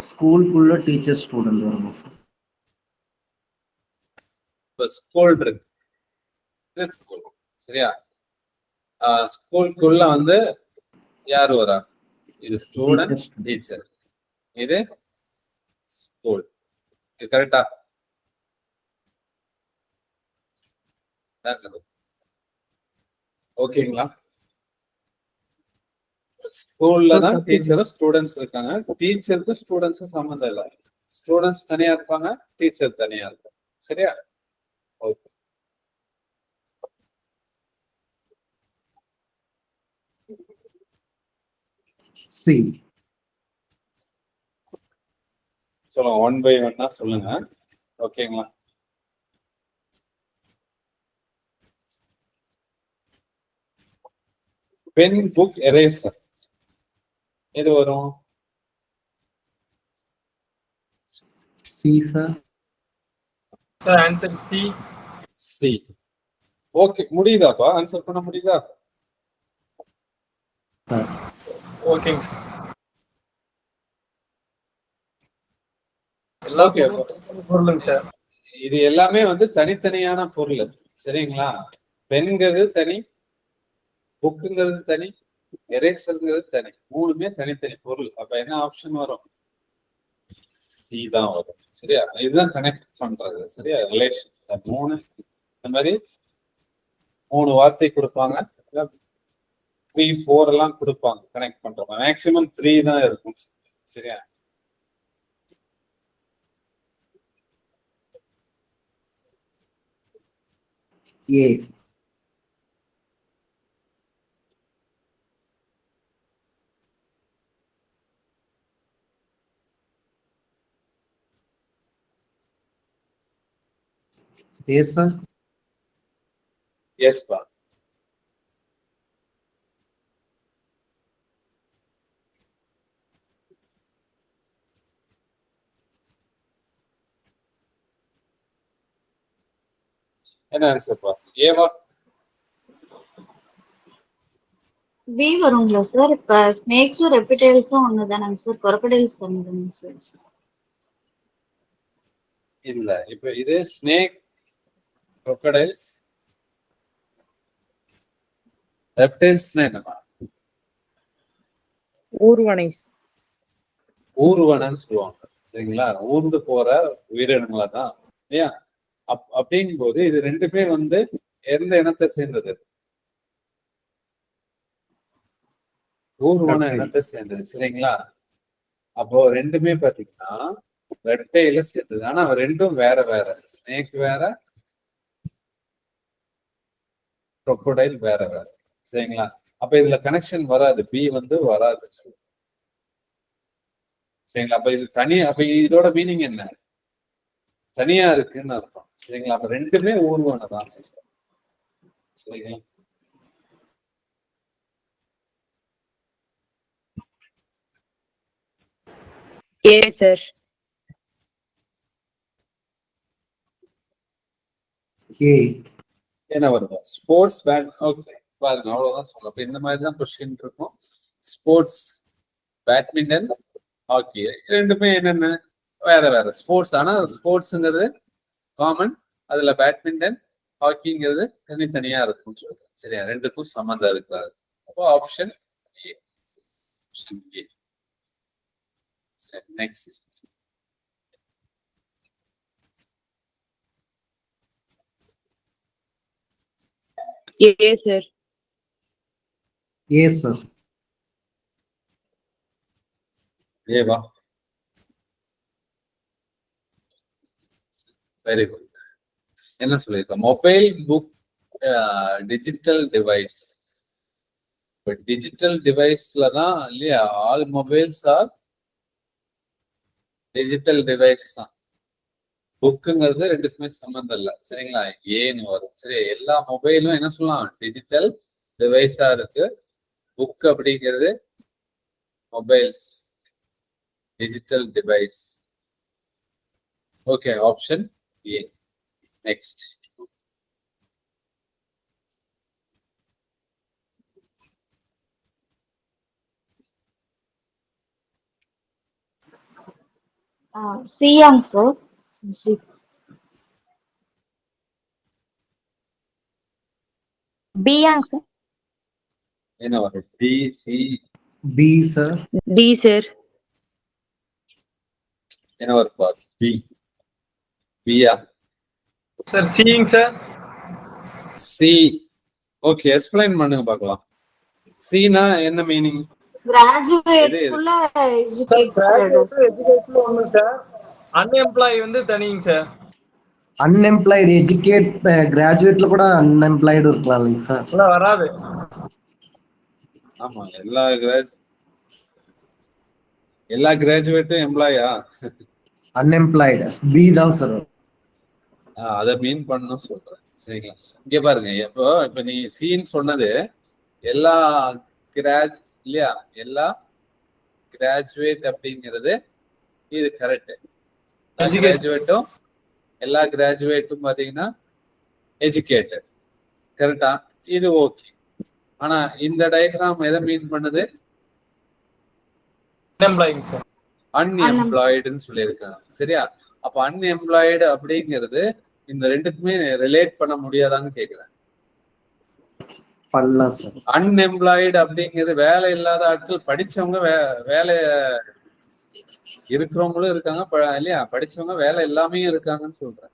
ஸ்கூலுக்குள்ள டீச்சர் ஸ்டூடெண்ட் வருமா சார்? இப்போ ஸ்கூல் இருக்கு, இது ஸ்கூல். சரியா? ஸ்கூலுக்குள்ள வந்து யார் வரா? இது ஸ்டூடெண்ட், டீச்சர் டீச்சர். இது ஸ்கூல். இது கரெக்டா? ஓகேங்களா? ஸ்கூல்ல தான் டீச்சரும் ஸ்டூடெண்ட்ஸ் இருக்காங்க. டீச்சருக்கும் ஸ்டூடெண்ட்ஸும் சம்மந்தம் இல்லை. ஸ்டூடெண்ட்ஸ் தனியா இருப்பாங்க, டீச்சர் தனியா இருப்பாங்க. சரியா? ஓகே. சி. சொல்லுங்க, 1 by 1 சொல்லுங்க. ஓகேங்களா? பென், புக், எரேசர் எது வரும்? C sir. Sir answer C. C. Okay, முடியுதாப்பா? ஆன்சர் பண்ண முடியுதா? சார் ஓகேங்க சார். எல்லா ஓகே. பொருளுங்க சார். இது எல்லாமே வந்து தனித்தனியான பொருள். சரிங்களா? பென்ங்கிறது தனி, புக்குங்கிறது தனி, எரேசர்ங்கிறது தனி. மூணுமே தனித்தனி பொருள். அப்ப என்ன ஆப்ஷன் வரும்? சி தான் வரும். சரியா? இதுதான் கனெக்ட் பண்றது. சரியா? ரிலேஷன். மூணு இந்த மாதிரி 3 வார்த்தை கொடுப்பாங்க, 3, 4 எல்லாம் கொடுப்பாங்க கனெக்ட் பண்றோம். மேக்சிமம் 3 தான் இருக்கும். சரியா? ஏ. ஏ சார். எஸ் பா. என்ன ஆன்சர் பா? ஏவா? பி வருங்களா சார்? இப்ப ஸ்னேக்ஸும் ரெப்டைல்ஸும் ஒண்ணுதானங்க சார்? crocodiles தானங்க சார்? இல்ல, இப்ப இது ஸ்னேக், crocodiles, ரெப்டைல்ஸ்னா என்னமா? ஊர்வனை. ஊர்வனன்னு சொல்லுவாங்க. சரிங்களா? ஊர்ந்து போற உயிரினங்களா தான். ஏன் அப்படிங்கும் போது இது ரெண்டுமே வந்து எந்த இனத்தை சேர்ந்தது? ஊர்வன இனத்தை சேர்ந்தது. சரிங்களா? அப்போ ரெண்டுமே பாத்தீங்கன்னா ரெட்டையில சேர்ந்தது. ஆனா ரெண்டும் வேற வேற. ஸ்னேக் வேற, crocodile வேற வேற. சரிங்களா? அப்ப இதுல கனெக்ஷன் வராது. பி வந்து வராது. சரிங்களா? அப்ப இது தனியா, அப்ப இதோட மீனிங் என்ன? தனியா இருக்குன்னு அர்த்தம். சரிங்களா? அப்ப ரெண்டுமே ஊர்வன தான் சொல்றோம். சரிங்களா? ஏ சார். ஏ. என்ன வருது? Sports bad. ஓகே, பாருங்க, அவ்வளவுதான் சொல்ல. அப்ப இந்த மாதிரி தான் கொஸ்டின் இருக்கும். ஸ்போர்ட்ஸ், பேட்மிண்டன், ஹாக்கி ரெண்டுமே என்னென்ன வேற வேற ஸ்போர்ட்ஸ். ஆனா ஸ்போர்ட்ஸ்ங்கிறது காமன், அதுல பேட்மிண்டன், ஹாக்கிங்கிறது தனித்தனியா இருக்கும் சொல்றேன். சரியா? ரெண்டுக்கும் சம்மந்தம் இருக்காது. அப்போ option A. Option A. Next. A sir. A sir. ஏவா? Very good. என்ன சொல்லியிருக்கோம்? Mobile, book, digital device. இப்போ டிஜிட்டல் டிவைஸ்ல தான் இல்லையா? All mobiles are digital device தான். புக்குங்கிறது ரெண்டுக்குமே சம்மந்தம் இல்லை. சரிங்களா? ஏன்னு வரும். சரி, எல்லா மொபைலும் என்ன சொல்லலாம்? டிஜிட்டல் டிவைஸா இருக்கு. புக் அப்படிங்கிறது mobiles, digital device. Okay, option A. Next. சியாங் சார். சி. பியாங் சார். என்ன வரும்? D C B sir. D sir. என்ன வரும்? பி. பியா சார் சிங் சார். சி. ஓகே, எக்ஸ்பிளைன் பண்ணுங்க பார்க்கலாம். சீனா என்ன மீனிங்? கிராஜுவேட்ஸ்க்குள்ள எஜுகேட்டட். ஒண்ணு சார். அன்எம்ப்ளாய் வந்து தனிங்க சார். அன்எம்ப்ளாய்டு எஜுகேட் கிராஜுவேட்ல கூட அன்எம்ப்ளாய்டு இருக்கலாம் இல்லைங்க சார்? வராது. ஆமா, எல்லா கிராஜுவேட்டும் எம்ப்ளாயா? அன்எம்ப்ளாய்டு பி தான் சார். அதை மீன் பண்ணணும் சொல்றேன். சரிங்களா? இங்க பாருங்க, இப்ப நீ சீன் சொன்னது எல்லா இல்லையா, எல்லா கிராஜுவேட் அப்படிங்கிறது இது கரெக்ட். கிராஜுவேட்டும் எல்லா கிராஜுவேட்டும் பாத்தீங்கன்னா எஜுகேட்டட், கரெக்டா? இது ஓகே. ஆனா இந்த டயக்ராம் எதை மீன் பண்ணுது? அன்எம்ப்ளாய்டுன்னு சொல்லியிருக்காங்க. சரியா? அப்ப அன்எம்ப்ளாய்டு அப்படிங்கிறது இந்த ரெண்டுக்குமே ரிலேட் பண்ண முடியாதான்னு கேக்குறேன். பண்ணலாம் சார். அன்எம்ப்ளாய்டு அப்படிங்கிறது வேலை இல்லாத ஆட்கள், படிச்சவங்க வேலை இருக்கிறவங்களும் இருக்காங்க இல்லையா, படிச்சவங்க வேலை எல்லாமே இருக்காங்கன்னு சொல்றேன்.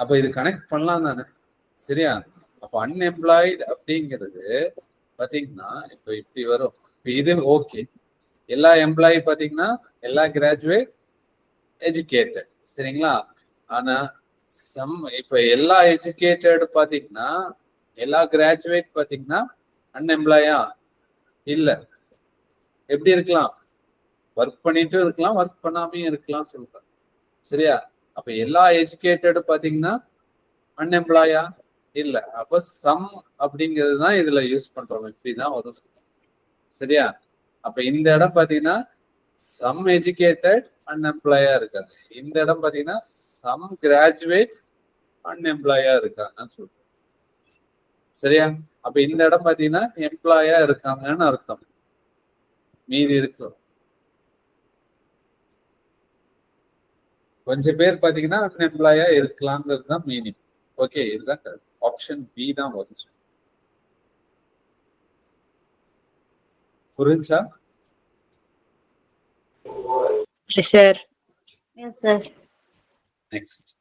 அப்ப இது கனெக்ட் பண்ணலாம் தானே? சரியா? அப்ப அன்எம்ப்ளாய்டு அப்படிங்கிறது பாத்தீங்கன்னா இப்ப இப்படி வரும். இப்ப இது ஓகே, எல்லா எம்ப்ளாயி பாத்தீங்கன்னா எல்லா கிராஜுவேட் எஜுகேட்டட், சரிங்களா? ஆனா இப்ப எல்லா எஜுகேட்டட் பாத்தீங்கன்னா எல்லா கிராஜுவேட் பாத்தீங்கன்னா அன்எம்ப்ளாயா இல்ல. எப்படி இருக்கலாம்? ஒர்க் பண்ணிட்டும் இருக்கலாம், ஒர்க் பண்ணாமையும் இருக்கலாம் சொல்றேன். சரியா? அப்ப எல்லா எஜுகேட்டட் பாத்தீங்கன்னா அன்எம்ப்ளாயா இல்ல. அப்ப சம் அப்படிங்கிறது தான் இதுல யூஸ் பண்றோம். இப்படிதான் வரும். சரியா? அப்ப இந்த இடம் பாத்தீங்கன்னா சம் எஜுகேட்டட் அன்எம்ப்ளாயா இருக்காங்க. இந்த இடம் பாத்தீங்கன்னா சம் கிராஜுவேட் அன்எம்ப்ளாயா இருக்காங்கன்னு சொல்றோம். சரியா? அப்ப இந்த இடம் பாத்தீங்கன்னா எம்ப்ளாயா இருக்காங்கன்னு அர்த்தம். மீதி இருக்கு கொஞ்சம் பேர் பாத்தீங்கன்னா அன்எம்ப்ளாயா இருக்கலாம்ங்கிறது தான் மீனிங். ஓகே, இதுதான் ஆப்ஷன் பி தான் வரும். புரிஞ்சா? Sir. Yes sir. Next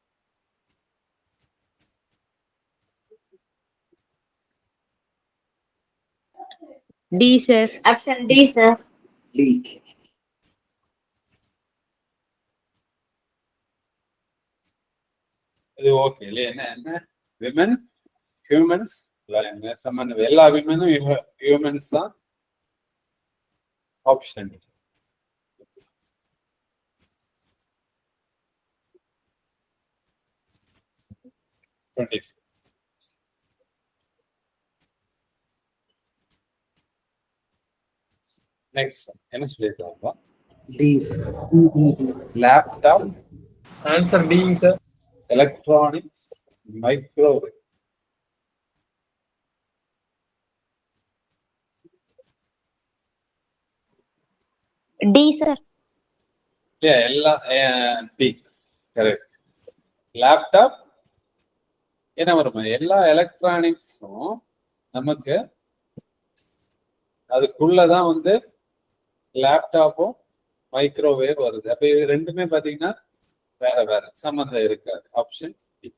D sir. Option D sir. D. இது ஓகே இல்லையா? என்ன விமன் ஹியூமன்ஸ் சம்பந்தம், எல்லா விமனும் ஹியூமன்ஸ் தான். ஆப்ஷன் நெக்ஸ்ட் என்ன சொல்லியிருக்காங்க? டி. லேப்டாப். ஆன்சர் டிங்க sir. Electronics, microwave. D sir. எல்லாம் டி கரெக்ட். லேப்டாப் என்ன வரும்? எல்லா எலக்ட்ரானிக்ஸும் நமக்கு அதுக்குள்ளதான் வந்து லேப்டாப்பும் மைக்ரோவேவ் வருது. அப்ப இது ரெண்டுமே பாத்தீங்கன்னா வேற வேற சம்பந்தம் இருக்காது. Option D.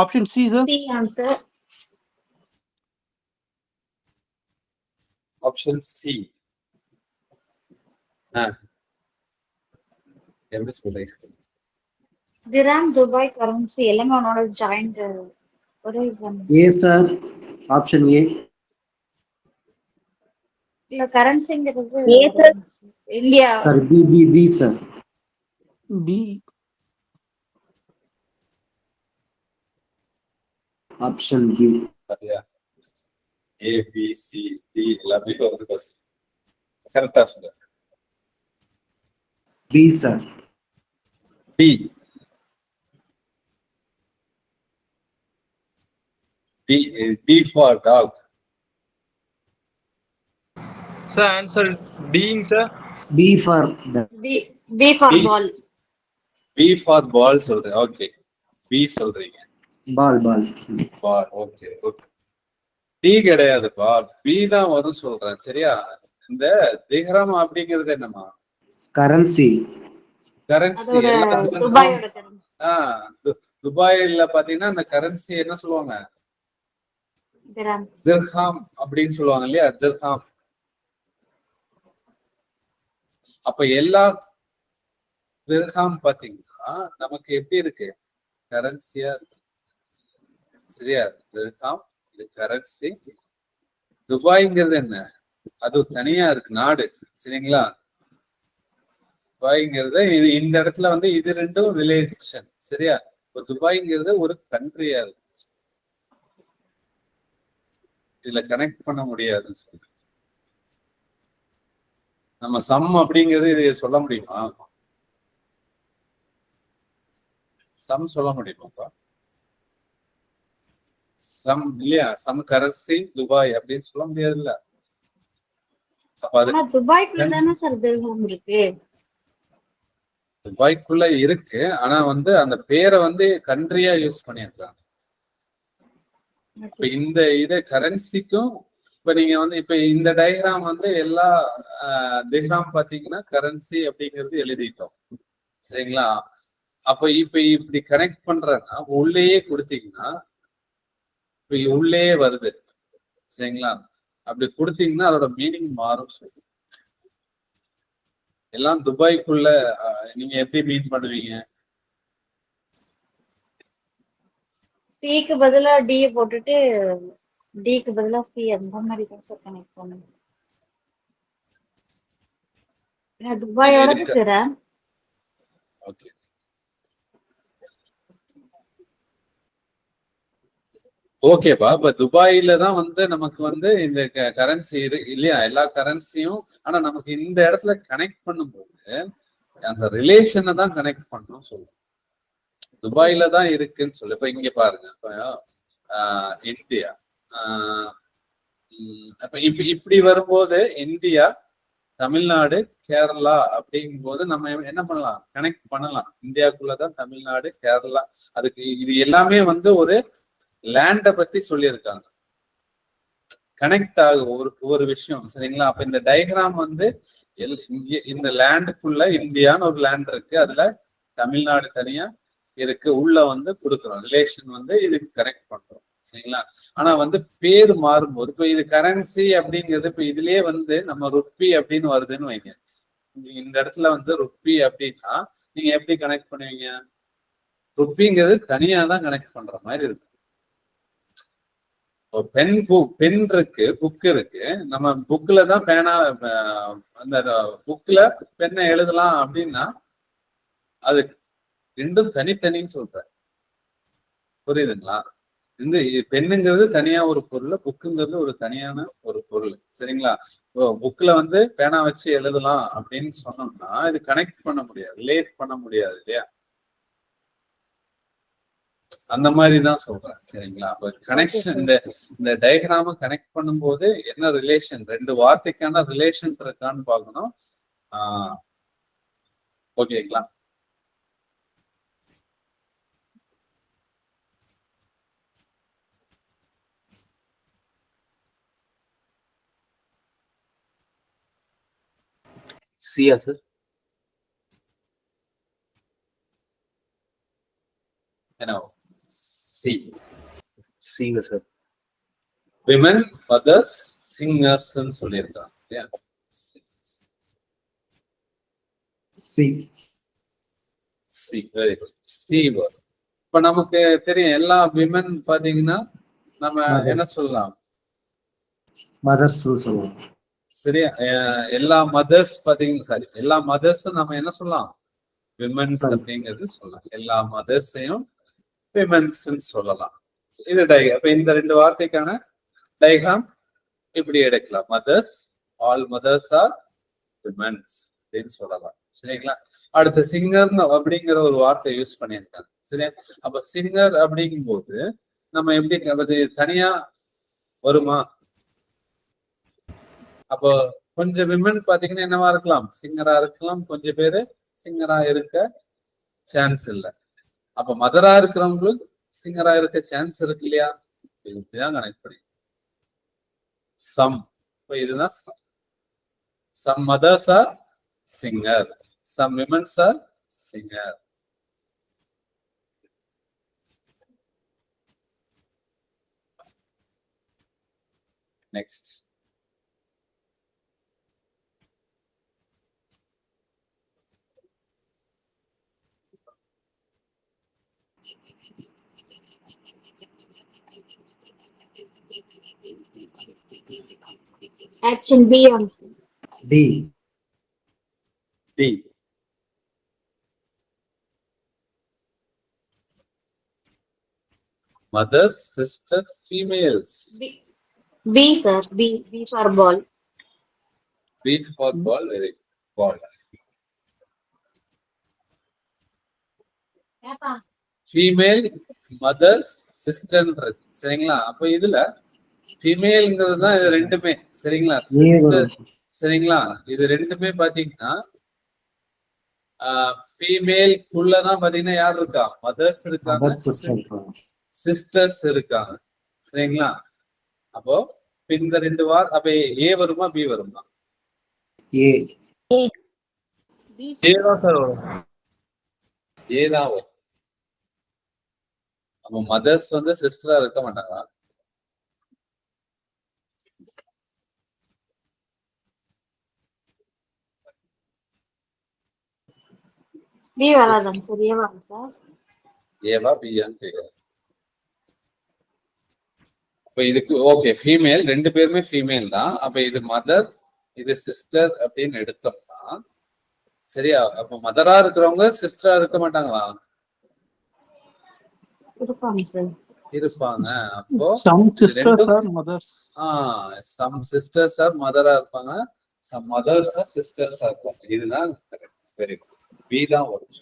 Option C sir. C answer. Option C. எப்படி சொல்றீங்க? திராம், துபாய் கரன்சி எல்லாமே உன்னோட ஜாயிண்ட் ஒரே ஏ சார். Option A. இல்ல கரன்சிங்கிறது A sir. India. Sir B B B sir. B. Option B. பாத்தியா? ஏ பி சி டி எல்லாமே வருது. கரெக்டா சொல்லு. B sir. D. D D for dog. Sir answer டிங் sir. B for B for D. Ball. B for ball சொல்றேன். ஓகே, B சொல்றீங்க. Ball. Ball. Okay okay. D கிடையாதுப்பா, பி தான் வரும் சொல்றேன். சரியா? இந்த திஹ்ரம் அப்படிங்கிறது என்னமா? கரன்சி. கரன்சி. அதோட துபாயோட கரன்சி. துபாயில பாத்தீங்கன்னா அந்த கரன்சி என்ன சொல்லுவாங்க? திர்ஹாம். திர்ஹாம் அப்படின்னு சொல்லுவாங்க இல்லையா? திர்ஹாம். அப்ப எல்லா திர்ஹாம் பாத்தீங்கன்னா நமக்கு எப்படி இருக்கு? கரன்சியா இருக்கு. சரியா? திர்ஹாம் இது கரன்சி. துபாய்ங்கிறது என்ன? அது தனியா இருக்கு நாடு. சரிங்களா? துபாய்ங்கிறது இது இந்த இடத்துல வந்து இது ரெண்டும் ரிலேஷன். சரியா? இப்போ துபாய்ங்கிறது ஒரு கண்ட்ரியா இருக்கு. இதுல கனெக்ட் பண்ண முடியாதுன்னு சொல்லி நம்ம சம் அப்படிங்கிறது இது சொல்ல முடியுமா? சம் சொல்ல முடியுமாப்பா? சம் இல்லையா? சம் கரன்சி துபாய் அப்படின்னு சொல்ல முடியாதுல்ல. அப்ப அது ஆனா துபாய்க்குள்ள தானே சார் திர்ஹாம் இருக்கு. துபாய்க்குள்ள இருக்கு, ஆனா வந்து அந்த பேரை வந்து கண்ட்ரியா யூஸ் பண்ணியிருக்காங்க. இப்ப இந்த இது கரன்சிக்கும் இப்ப நீங்க வந்து இப்ப இந்த டயக்ராம் வந்து எல்லா திஹ்ராம் பாத்தீங்கன்னா கரன்சி அப்படிங்கிறது எழுதிட்டோம். சரிங்களா? அப்ப இப்ப இப்படி கனெக்ட் பண்றேன்னா உள்ளேயே கொடுத்தீங்கன்னா இப்ப உள்ளே வருது. சரிங்களா? அப்படி கொடுத்தீங்கன்னா அதோட மீனிங் மாறும் சொல்லி எல்லாம் துபாய்க்குள்ள நீங்க எப்படி மீன் பண்ணுவீங்க? சிக்கு பதிலா டி போட்டுட்டு டிக்கு பதிலா சி அந்த மாதிரி தான் சார் கனெக்ட் பண்ணுங்க. துபாயோட திர்ஹாம். ஓகே. ஓகேப்பா. இப்ப துபாயில தான் வந்து நமக்கு வந்து இந்த கரன்சி இல்லையா? எல்லா கரன்சியும். ஆனா நமக்கு இந்த இடத்துல கனெக்ட் பண்ணும்போது அந்த ரிலேஷனை தான் கனெக்ட் பண்ணணும் சொல்லுவோம். துபாயில தான் இருக்குன்னு சொல்லு. இப்ப இங்க பாருங்க, இப்ப இந்தியா அப்ப இப்படி வரும்போது இந்தியா, தமிழ்நாடு, கேரளா அப்படிங்கும் போது நம்ம என்ன பண்ணலாம்? கனெக்ட் பண்ணலாம். இந்தியாக்குள்ளதான் தமிழ்நாடு, கேரளா. அதுக்கு இது எல்லாமே வந்து ஒரு லேண்ட பத்தி சொல்லியிருக்காங்க. கனெக்ட் ஆகும் ஒரு விஷயம். சரிங்களா? அப்ப இந்த டயக்ராம் வந்து இந்த லேண்டுக்குள்ள இந்தியான்னு ஒரு லேண்ட் இருக்கு, அதுல தமிழ்நாடு தனியா இருக்கு, உள்ள வந்து கொடுக்குறோம். ரிலேஷன் வந்து இதுக்கு கனெக்ட் பண்றோம். சரிங்களா? ஆனா வந்து பேர் மாறும்போது இப்ப இது கரன்சி அப்படிங்கிறது இப்ப இதுலயே வந்து நம்ம ருப்பி அப்படின்னு வருதுன்னு வைங்க. இந்த இடத்துல வந்து ருப்பி அப்படின்னா நீங்க எப்படி கனெக்ட் பண்ணுவீங்க? ருப்பிங்கிறது தனியா தான் கனெக்ட் பண்ற மாதிரி இருக்கு. பென் இருக்கு, புக் இருக்கு. நம்ம புக்ல தான் பேனா, அந்த புக்ல பெண்ணை எழுதலாம் அப்படின்னா அது ரெண்டும் தனித்தனின்னு சொல்றேன். புரியுதுங்களா? இந்த பெண்ணுங்கிறது தனியா ஒரு பொருள், புக்குங்கிறது ஒரு தனியான ஒரு பொருள். சரிங்களா? புக்ல வந்து பேனா வச்சு எழுதலாம் அப்படின்னு சொன்னோம்னா இது கனெக்ட் பண்ண முடியாது, ரிலேட் பண்ண முடியாது இல்லையா? அந்த மாதிரிதான் சொல்றேன். சரிங்களா? அப்ப கனெக்ஷன் இந்த டயக்ராம கனெக்ட் பண்ணும்போது என்ன ரிலேஷன், ரெண்டு வார்த்தைக்கான ரிலேஷன் இருக்கான்னு பார்க்கணும். ஓகேங்களா? சியா சார்? என்ன சி? சிங்க சார். விமன், மதர்ஸ், சிங்கர்ஸ் சொல்லியிருக்காங்க. C. C, very good. C வரும். இப்ப நமக்கு தெரியும் எல்லா விமன் பாத்தீங்கன்னா நம்ம என்ன சொல்லலாம்? மதர்ஸ் சொல்லலாம். சரியா? எல்லா மதர்ஸ் பாத்தீங்கன்னா சாரி, எல்லா மதர்ஸும் நம்ம என்ன சொல்லலாம்? விமன்ஸ் அப்படிங்கிறது சொல்லலாம். எல்லா மதர்ஸையும் விமன்ஸ் சொல்லலாம். இது அப்ப இந்த ரெண்டு வார்த்தைக்கான டயக்ராம் இப்படி எடுக்கலாம். Mothers, all mothers are womens அப்படின்னு சொல்லலாம். சரிங்களா? அடுத்த சிங்கர் அப்படிங்கிற ஒரு வார்த்தை யூஸ் பண்ணியிருக்காங்க. சரியா? அப்ப சிங்கர் அப்படிங்கும் போது நம்ம எப்படி அது தனியா வருமா? அப்போ கொஞ்சம் விமன் பாத்தீங்கன்னா என்னவா இருக்கலாம்? சிங்கரா இருக்கலாம். கொஞ்சம் பேரு சிங்கரா இருக்க சான்ஸ் இல்லை. அப்ப மதரா இருக்கிறவங்களுக்கு சிங்கரா இருக்க சான்ஸ் இருக்கு இல்லையா? இதுதான் கனெக்ட் பண்ணி சம். இப்ப இதுதான் some mothers are singer, some womens are singer. Next Action B answer. D. D. Mothers, sister, females. B sir. B for ball. B for ball. Very ball. Female, mothers, sister இருக்கு. சரிங்களா? அப்ப இதுல ஃபீமேல்ங்கிறது தான் இது ரெண்டுமே. சரிங்களா? சிஸ்டர். சரிங்களா? இது ரெண்டுமே பாத்தீங்கன்னா ஃபீமேல்குள்ளதான் பாத்தீங்கன்னா யார் இருக்கா? மதர்ஸ் இருக்காங்க, சிஸ்டர்ஸ் இருக்காங்க. சரிங்களா? அப்போ இந்த ரெண்டு அப்ப ஏ வருமா பி வருமா? ஏ. ஏதான் சார் வரும். ஏதான் வரும். அப்போ மதர்ஸ் வந்து சிஸ்டரா இருக்க மாட்டாங்க. B வராதான் சார். ஏவா சார்? ஏவா பியான்னு கேக்குறேன். அப்ப இதுக்கு ஓகே, ஃபீமேல் ரெண்டு பேருமே ஃபீமேல் தான். அப்ப இது மதர், இது சிஸ்டர் அப்படின்னு எடுத்தோம்னா சரியா? அப்ப மதரா இருக்கிறவங்க சிஸ்டரா இருக்க மாட்டாங்களா? இருப்பாங்க சார். இருப்பாங்க. அப்போ some sisters are mothers. Some sisters are மதரா இருப்பாங்க, சம் மதர்ஸ் ஆர் சிஸ்டர்ஸா இருப்பாங்க. இதுதான் வெரி குட். பி தான் வரும்.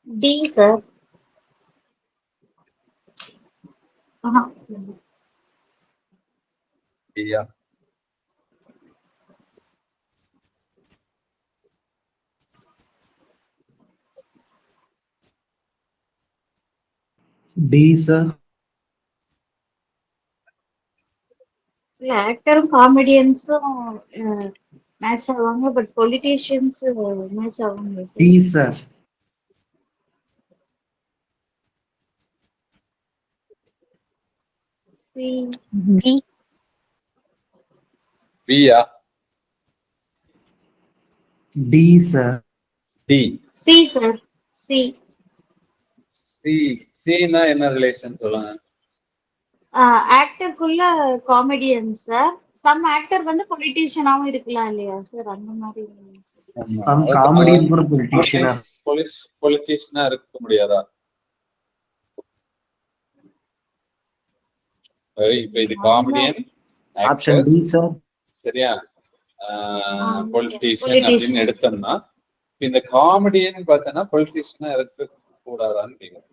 D sir. டியா? D sir. ஆக்டரும் காமெடியன்ஸும் மேட்ச் ஆவாங்க, பட் பொலிட்டீஷியன்ஸ் மேட்ச் ஆவாங்க சார். D sir. B. பியா? D sir. D. C sir. C. C. சினா என்ன ரிலேஷன் சொல்லுங்க? ஆக்டருக்குள்ள காமெடியன் சார். சம் ஆக்டர் வந்து பொலிட்டீஷியனாவும் இருக்கலாம் இல்லையா சார்? அந்த மாதிரி. சம் காமெடியன் கூட பொலிட்டீஷியனா. பொலிட்டீஷியனா இருக்க முடியாதா? இப்ப இது காமெடியன், ஆப்ஷன் டி சார். சரியா? பொலிட்டீஷியன் அப்படின்னு எடுத்தோம்னா இந்த காமெடியன் பார்த்தோன்னா பொலிட்டீஷியனா இருக்க கூடாதான்னு கேக்குறேன்.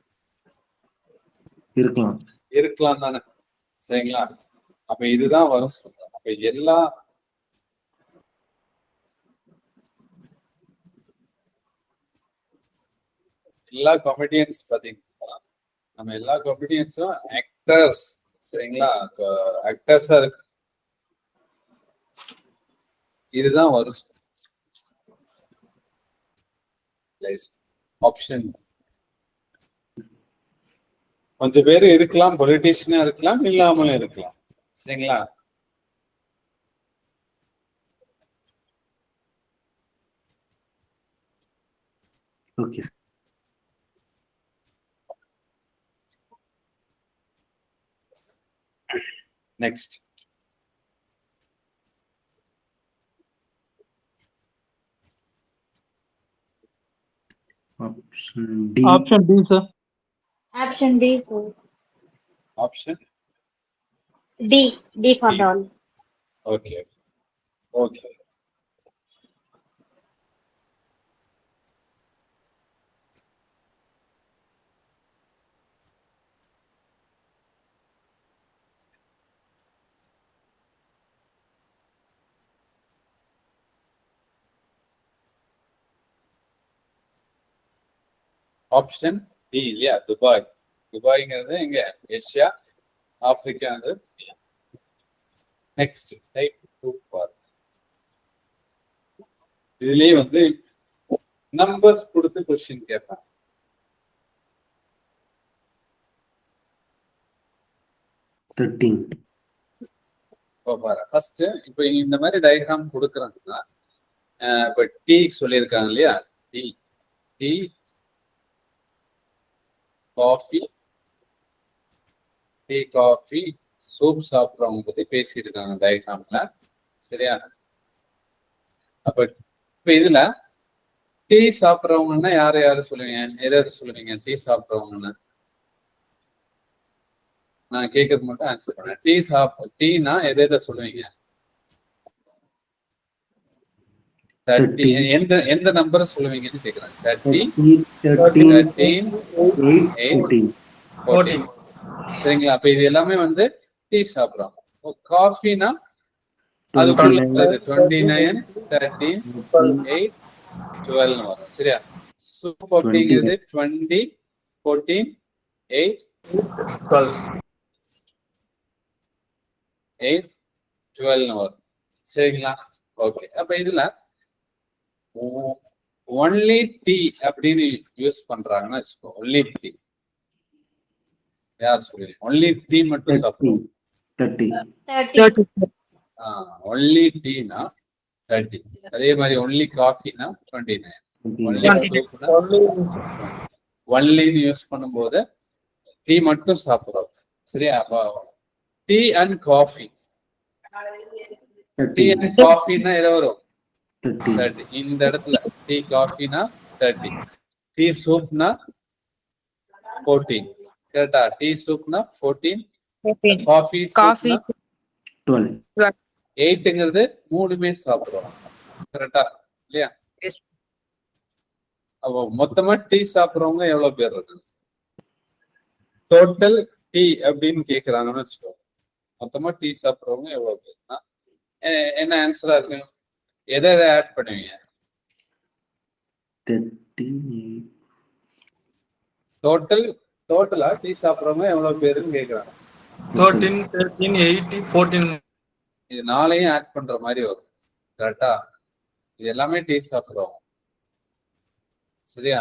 இருக்கலாம். இருக்கலாம் தானே? சரிங்களா? அப்ப இதுதான் வரும் சொல்றேன். அப்ப எல்லா காமெடியன்ஸ் பாத்தீங்கன்னா நம்ம எல்லா காமெடியன்ஸும் ஆக்டர்ஸ். சரிங்களா? ஆக்டர்ஸா இருக்கு. இதுதான் வரும் ஆப்ஷன். கொஞ்சம் பேர் இருக்கலாம், பொலிட்டீஷியனா இருக்கலாம், இல்லாமலும் இருக்கலாம். சரிங்களா? Okay sir. Next. Option D. Option D sir. Option D sir. Option D. D for doll. Okay okay. Option D இல்லையா? துபாய். துபாய்ங்கிறது எங்க? ஏசியா, ஆப்பிரிக்காங்கிறது. Next type 2 part. இதுலயே வந்து நம்பர்ஸ் கொடுத்து கொஸ்டின் கேட்பேன். ஃபர்ஸ்ட் இப்ப இந்த மாதிரி டயக்ராம் கொடுக்குறாங்கன்னா, இப்ப டீ சொல்லியிருக்காங்க இல்லையா? Tea tea coffee, tea coffee soup சாப்பிட்றவங்க பத்தி பேசியிருக்காங்க டயக்ராம்ல. சரியா? அப்ப இப்ப இதுல டீ சாப்பிட்றவங்கன்னா யாரு யாரு சொல்லுவீங்க? எதாவது சொல்லுவீங்க டீ சாப்பிட்றவங்கன்னு? நான் கேட்கறது மட்டும் ஆன்சர் பண்ணேன். டீனா எதை சொல்லுவீங்க? 30. எந்த நம்பரை சொல்லுவீங்கன்னு கேக்குறேன். 30, 13, 8, 14. சரிங்களா? அப்ப இது எல்லாமே வந்து டீ சாப்பிடுறோம். காஃபினா அது 29, 13, 8, 12 வரும். சரியா? சூப் அப்படிங்கிறது 20, 14, 8, 12 வரும். சரிங்களா? ஓகே. அப்ப இதுல ஒன்லி டீ அப்படின்னு யூஸ் பண்றாங்கன்னா வச்சுக்கோ. ஒன்லி டீ யார் சொல்லுவீங்க? ஒன்லி டீ மட்டும் சாப்பிடுவோம். 30. ஒன்லி டீனா 30. அதே மாதிரி ஒன்லி காஃபினா 29. ஒன்லி சூப்னா ஒன்லின்னு யூஸ் பண்ணும்போது டீ மட்டும் சாப்பிடுறோம். சரியா? Tea and coffee. Tea and காஃபின்னா எதை வரும்? 30. இந்த இடத்துல டீ காஃபினா 30. டீ சூப்னா 14. கரெக்டா? டீ சூப்னா 14. காஃபி சூப்னா 12. 8ங்கிறது மூணுமே சாப்பிடுறோம். கரெக்டா இல்லையா? அப்போ மொத்தமா டீ சாப்பிடுறவங்க எவ்வளவு பேர் இருக்கு? டோட்டல் டீ அப்படின்னு கேக்குறாங்கன்னு வச்சுக்கோ. மொத்தமா டீ சாப்பிடுறவங்க எவ்வளவு பேர்னா என்ன ஆன்சரா இருக்கு? எதை ஆட் பண்ணுவீங்க? டோட்டலா டீ சாப்பிடுறவங்க எவ்வளவு பேருன்னு கேக்குறாங்க. 13, 13, 8, 14. இது 4ஐயும் ஆட் பண்ற மாதிரி வரும். கரெக்டா? இது எல்லாமே டீ சாப்பிடுறோம். சரியா?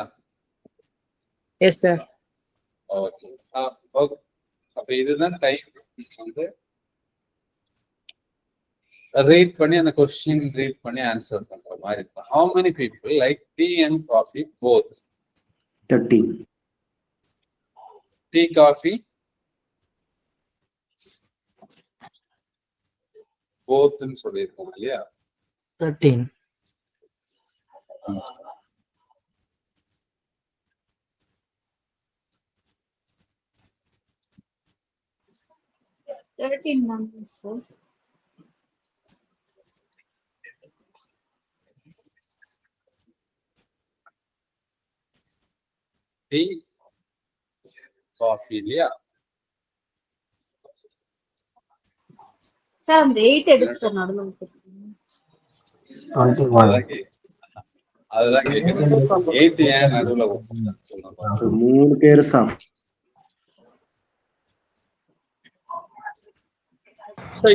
Yes sir. ஓகே. அப்ப இதுதான் டைம் வந்து ரீட் பண்ணி அந்த கொஸ்டின் ரீட் பண்ணி ஆன்சர் பண்ற மாதிரி இருக்கும். How many people like tea and coffee both? 13. Tea, coffee both ன்னு சொல்லியிருக்கோம் இல்லையா? 13. numbers, sir. டீ காஃபி இல்லையா? சார் அந்த 8 எதுக்கு சார் நடுவுல விட்டுருக்கீங்க? அதுதான் கேக்குறேன். 8 ஏன் நடுவுல சொல்லுங்க. 3 பேர் சாப்பிட்டு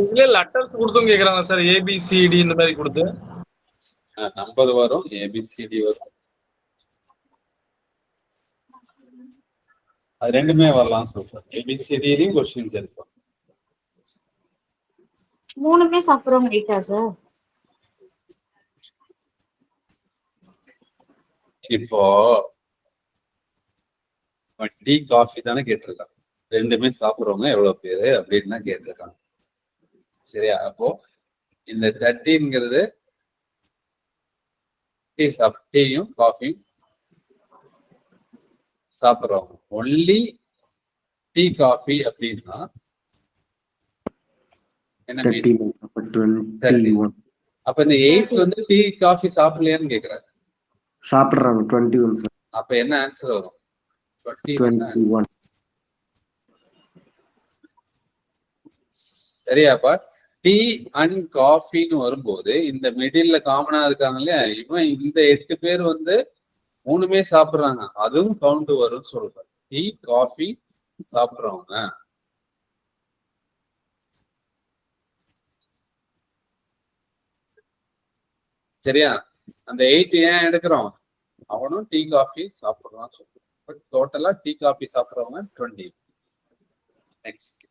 இதுல லெட்டர்ஸ் கொடுத்தும் கேக்குறாங்க சார். ABCD இந்த மாதிரி கொடுத்து நம்பர் வரும், ABCD வரும். அது ரெண்டுமே வரலாம் சொல்றேன். ஏபிசிடிலையும் கொஸ்டின்ஸ் இருக்கும். 3மே சாப்பிடுறவங்க ரைட்டா சார்? இப்போ டீ காஃபி தானே கேட்டிருக்காங்க. ரெண்டுமே சாப்பிடுறவங்க எவ்வளவு பேரு அப்படின்னு தான் கேட்டிருக்காங்க. சரியா? அப்போ இந்த 30ங்கிறது டீயும் காஃபியும் சாப்பிடுறவங்க. ஒன்லி டீ காஃபி அப்படின்னா என்ன மீன்? 21 அப்ப இந்த 8 வந்து டீ காஃபி சாப்பிடலையான்னு கேக்குறாங்க. சாப்பிடுறாங்க 21 சார். அப்ப என்ன ஆன்சர் வரும்? 21. சரியாப்பா? டீ அண்ட் காஃபின்னு வரும்போது இந்த மிடில்ல காமனா இருக்காங்க இல்லையா, இவன் இந்த 8 பேர் வந்து 3மே சாப்பிடுறாங்க, அதுவும் கவுண்ட் வரும் சொல்றேன். டீ காஃபி சாப்பிடுறவங்க. சரியா? அந்த 8 ஏன் எடுக்கிறோம்? அவனும் டீ காஃபி சாப்பிடுறான் சொல்றேன். பட் டோட்டலா டீ காஃபி சாப்பிடுறவங்க 20. நெக்ஸ்ட்.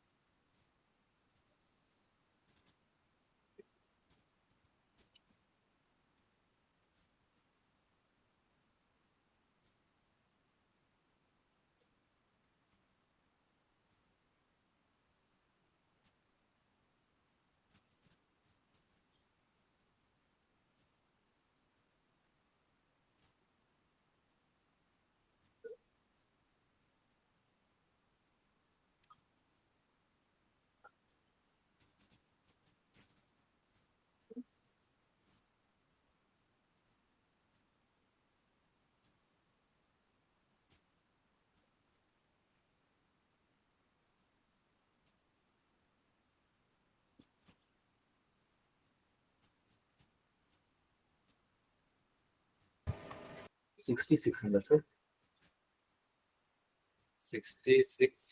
sir. 66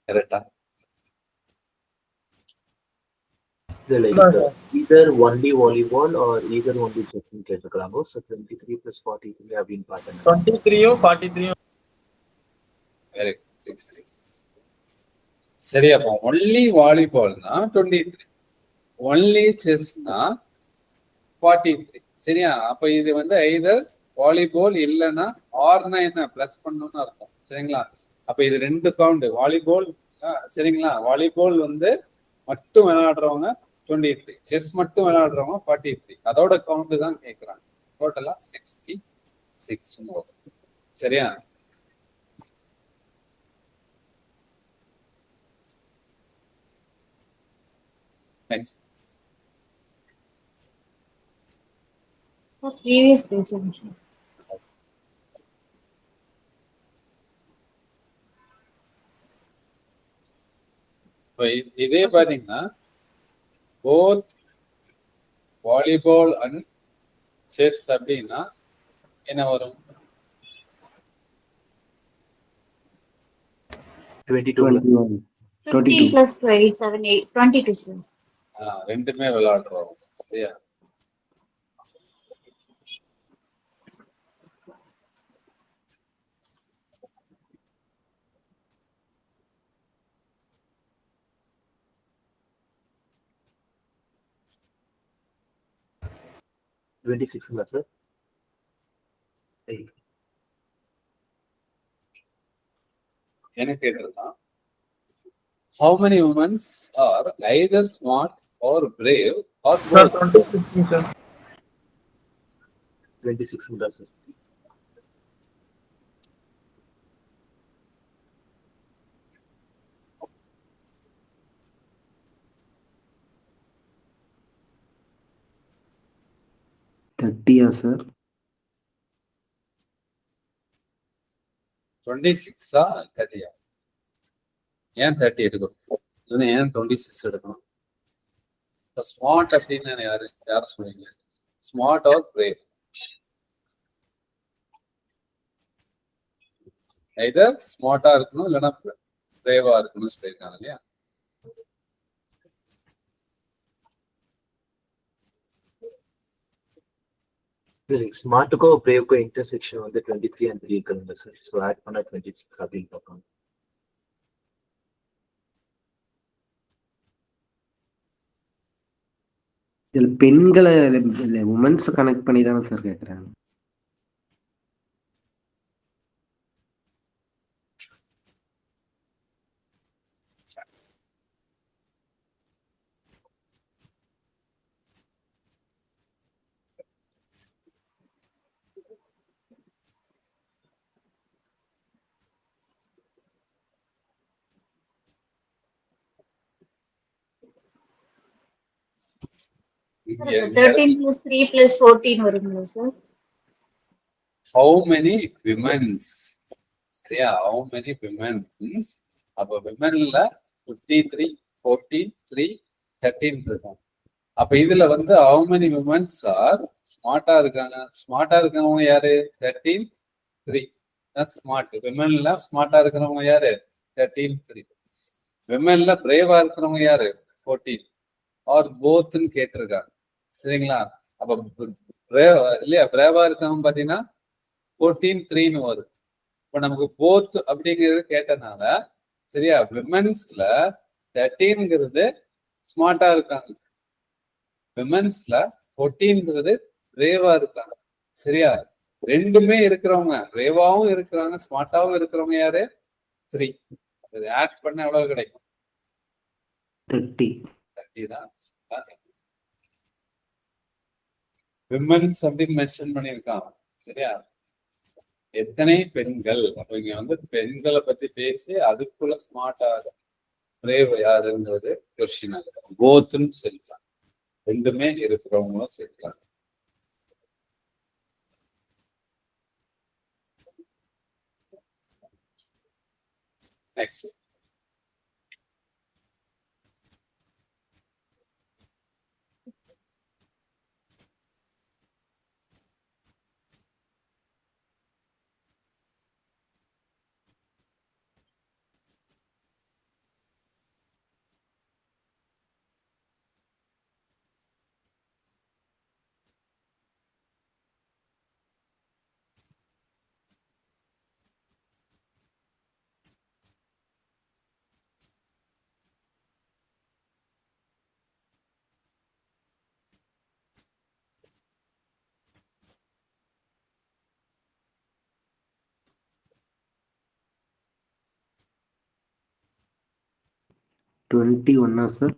கரெக்டா? Either only volleyball or either only chess கேட்டிருக்கலாமோ. So 23 plus 43 அப்படின்னு பார்த்தேன். 23யும் 43யும். Very good. 66. சரி, அப்போ ஒன்லி வாலிபால்னா 23, ஒன்லி செஸ்னா 43. சரியா? அப்ப இது வந்து ஐதர் வாலிபால் இல்லைன்னா ஆர்னா என்ன பிளஸ் பண்ணணும்னு அர்த்தம். சரிங்களா? அப்ப இது 2 கவுண்ட் வாலிபால். சரிங்களா? வாலிபால் வந்து மட்டும் விளையாடுறவங்க 23, செஸ் மட்டும் விளையாடுறவங்க 43. அதோட கவுண்ட் தான் கேட்கறாங்க. டோட்டலா 66. சரியா? நெக்ஸ்ட். Sir previous page. இதே பாத்தீங்கன்னா போத் வாலிபால் அண்ட் செஸ் அப்படின்னா என்ன வரும்? 21 15 plus 27 8 22 சார். ரெண்டுமே விளையாடுறோம். சரியா? sir. என்ன கேட்டிருக்கான்? How many women are either smart or brave or both? 26 sir. 26 sir. Sir? 26 30? ஏன் 30 எடுக்கணும்? ஏன் 26 எடுக்கணும்? ஸ்மார்ட் அப்படின்னு யாரு சொல்றீங்க? Smart R brave? ஐதர் ஸ்மார்ட்டா இருக்கணும் இல்லைன்னா பிரேவா இருக்கணும்னு சொல்லியிருக்காங்க இல்லையா? ஸ்மார்ட்டுக்கும் பிரேவுக்கும் இன்டர்செக்ஷன் வந்து 23 and 3 இருக்குங்க சார். ஸோ ஆட் பண்ணா 26 அப்படின்னு பார்ப்பாங்க. இதுல பெண்களை உமன்ஸ் கனெக்ட் பண்ணி தானே சார் கேக்குறாங்க. Sir, அப்ப 13 plus 3 plus 14 வருங்களா சார்? How many women's? சரியா? How many women's? அப்ப womenல 53, 14, 3, 13 இருக்கும். அப்ப இதுல வந்து how many women's are ஸ்மார்ட்டா இருக்காங்க? ஸ்மார்ட்டா இருக்கவங்க யாரு? 13, 3. That's smart. womenல ஸ்மார்ட்டா இருக்கிறவங்க யாரு? 13, 3. womenல பிரேவா இருக்கிறவங்க யாரு? 14. ஆர் போத்ன்னு கேட்டிருக்காங்க. சரிங்களா? அப்ப இல்லையா பிரேவா இருக்கவங்க பாத்தீங்கன்னா 14, 3ன்னு வரும். இப்ப நமக்கு போத் அப்படிங்கிறது கேட்டனால சரியா விமென்ஸ்ல 13ங்கிறது ஸ்மார்ட்டா இருக்காங்க, விமென்ஸ்ல 14ங்கிறது பிரேவா இருக்காங்க. சரியா? ரெண்டுமே இருக்கிறவங்க பிரேவாவும் இருக்கிறாங்க ஸ்மார்ட்டாவும் இருக்கிறவங்க யாரு? 3. இது ஆட் பண்ண எவ்வளவு கிடைக்கும்? 30. 30 தான். விமென்ஸ் அப்படின்னு மென்ஷன் பண்ணியிருக்காங்க. சரியா? எத்தனை பெண்கள்? அப்ப இங்க வந்து பெண்களை பத்தி பேசி அதுக்குள்ள ஸ்மார்ட்டா பிரேவ் யாருங்கிறது கொஸ்டின். போத்ன்னு சொல்லிக்கலாம், ரெண்டுமே இருக்கிறவங்களும் சொல்லிக்கலாம். Next $21 sir.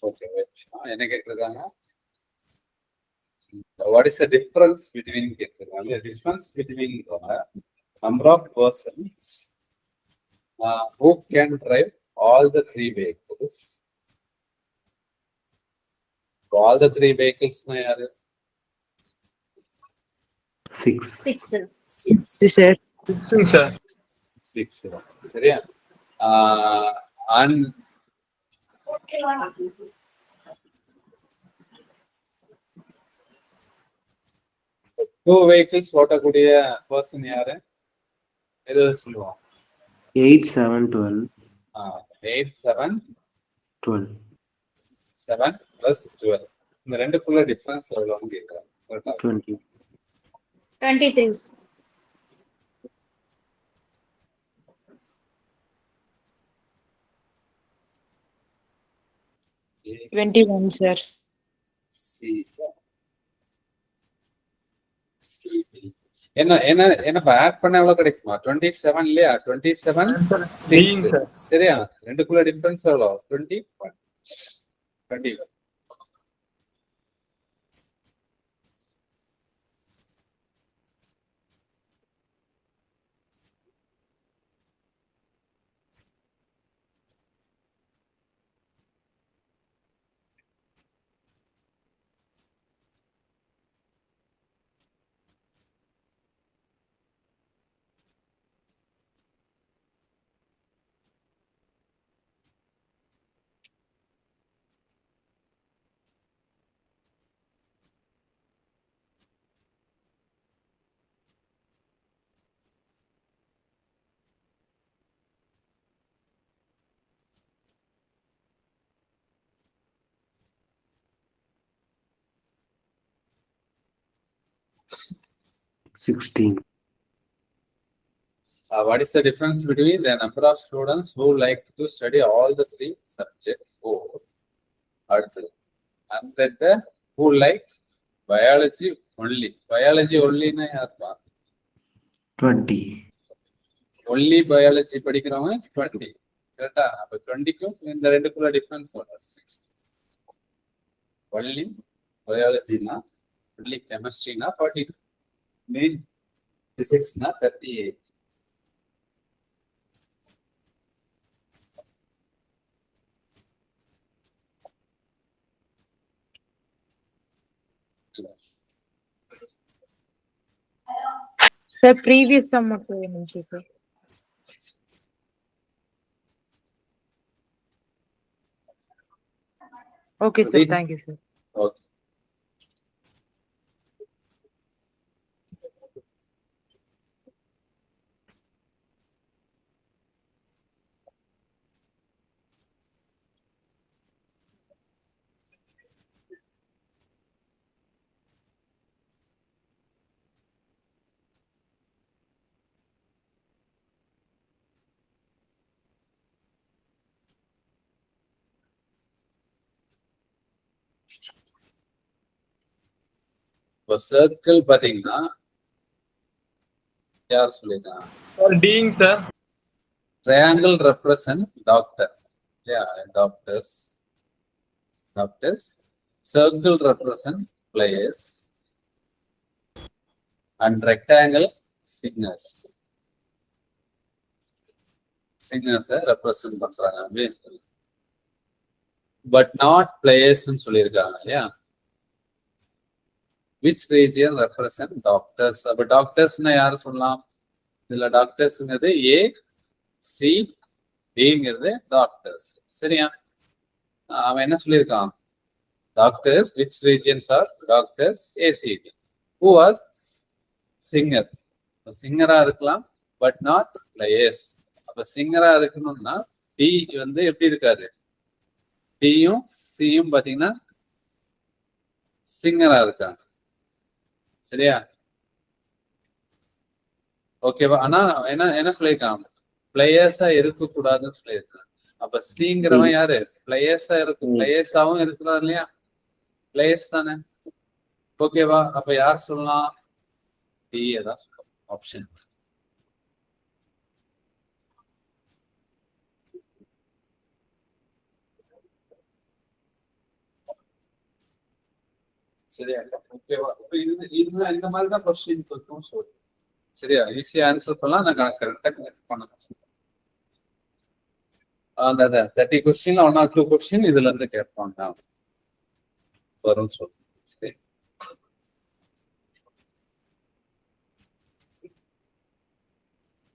ஓகே, என்ன கேட்டிருக்காங்க? What is the difference between கேட்டிருக்காங்க? Difference between number of persons who can drive all the 3 vehicles. All the 3 vehicles na yaru? 6. 6. 6. Sir. 6 sir. 6. சரியா? And 2 vehicles ஓட்டக்கூடிய பர்சன் யாரு? எது சொல்லுவோம்? 8, 7, 12. 8, 7, 12. 7 plus 12. இந்த ரெண்டுக்குள்ள டிஃபரன்ஸ் எவ்வளவுன்னு கேட்கறாங்க. 20. 23. A, 21 sir. C, C, D. என்ன என்ன என்ன ஆட் பண்ண எவ்வளவு கிடைக்குமா? 27 இல்லையா? 27, 6. சரியா? ரெண்டுக்குள்ள டிஃபரன்ஸ் எவ்வளவு? 21. 21. 16. What is the difference between the number of students who like to study all the 3 subjects? 4. And then the who likes biology only. Biology only na yaarpa? 20. Only biology படிக்கிறவங்க 20. கரெக்டா? அப்ப 20க்கும் இந்த ரெண்டுக்குள்ள டிஃபரன்ஸ் வரும் 60. Only biology na, only chemistry na 42. Main physics na 38. Sir, previous sum மட்டும் வேணுச்சு sir. Okay sir, thank you sir. Okay. இப்போ circle பாத்தீங்கன்னா யார் சொல்லிருக்காங்க? டிங் sir. Triangle represent doctor. Yeah, doctors. Circle represent players. And rectangle singers. Singers represent பண்றாங்க. But not players ன்னு சொல்லியிருக்காங்க இல்லையா? Which region represent doctors? அப்ப டாக்டர்ஸ்னா யாரு சொல்லலாம்? இதுல டாக்டர்ஸ்ங்கிறது A, C, Dங்கிறது டாக்டர்ஸ். சரியா? அவன் என்ன சொல்லியிருக்கான்? Doctors which regions are doctors? A, C, D. Who are singer? சிங்கரா இருக்கலாம் பட் நாட் பிளேயர்ஸ். அப்ப சிங்கரா இருக்கணும்னா டி வந்து எப்படி இருக்காரு? டியும் சியும் பாத்தீங்கன்னா சிங்கரா இருக்காங்க. சரியா? ஓகேவா? ஆனா என்ன என்ன சொல்லியிருக்காங்க? பிளேயர்ஸா இருக்க கூடாதுன்னு சொல்லியிருக்காங்க. அப்ப சிங்கிறவன் யாரு? பிளேயர்ஸா இருக்கு, பிளேயர்ஸாவும் இருக்கிறான் இல்லையா? பிளேயர்ஸ் தானே. ஓகேவா? அப்ப யார் சொல்லலாம்? டி தான் சொல்லலாம். ஆப்ஷன். சரியா? ஓகேவா? இந்த மாதிரி தான் கொஸ்டின் இருக்கும். சொல்லு. சரியா? ஈஸியா ஆன்சர் பண்ணலாம். நான் கரெக்டா கனெக்ட் பண்ண அந்த 30 கொஸ்டின்ல 1 or 2 கொஸ்டின் இதுல இருந்து கேட்பாங்க வரும் சொல்லு. சரி.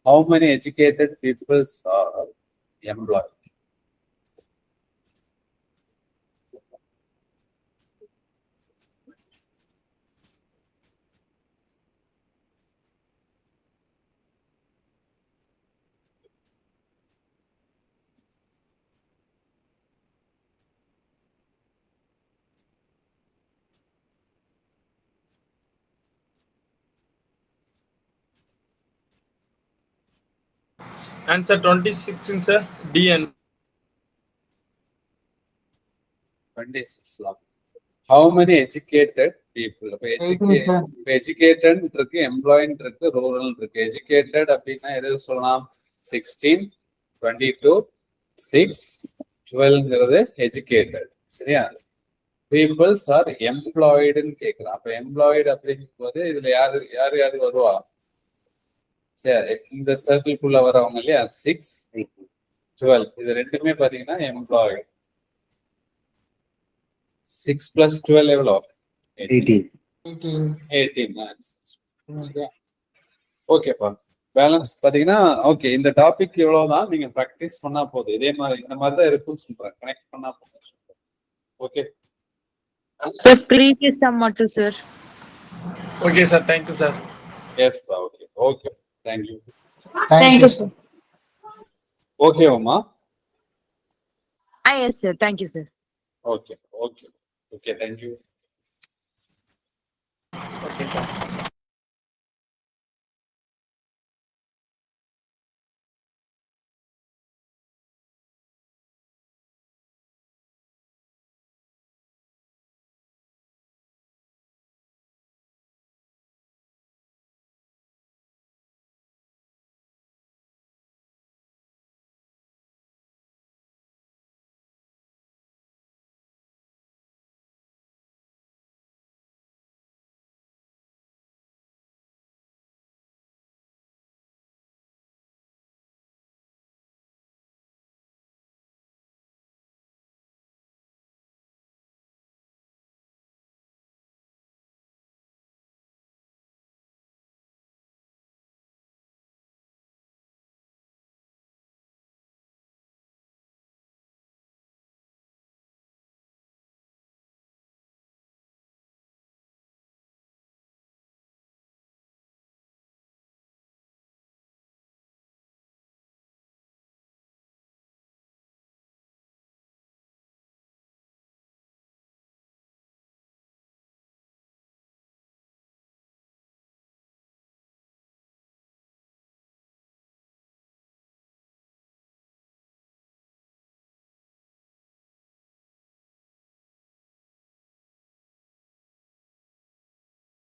How many educated people are employed? Answer 26 sir. D and 26 lakh. How many educated people? Educated இருக்கு, employed இருக்கு, rural இருக்கு. Educated அப்படின்னா எது சொல்லலாம்? 16, 22, 6, 12ங்கிறது educated. சரியா? Peoples are employed ன்னு கேட்கலாம். அப்ப employed அப்படிங்கும் போது இதுல யாரு வருவா? சரி, இந்த சர்க்கிள்குள்ள வரவங்க இல்லையா? 6, 12 இது ரெண்டுமே பாத்தீங்கன்னா எம்ப்ளாய்டு. 6 + 12 எவ்வளோ? 18. ஓகேப்பா. பேலன்ஸ் பாத்தீங்கன்னா ஓகே. இந்த டாபிக் எவ்வளவுதான் நீங்க பிராக்டிஸ் பண்ணா போதும். இதே மாதிரி இந்த மாதிரி தான் இருக்கும்னு சொல்றேன். கனெக்ட் பண்ணா போதும். ஓகே சார், ப்ரீவியஸ் சம் மட்டும் sir. okay sir. Thank you sir. Yes பா. Okay okay. Thank you. Thank you, sir. Okay, Amma. Yes sir. Thank you sir. Okay. Thank you. Okay sir.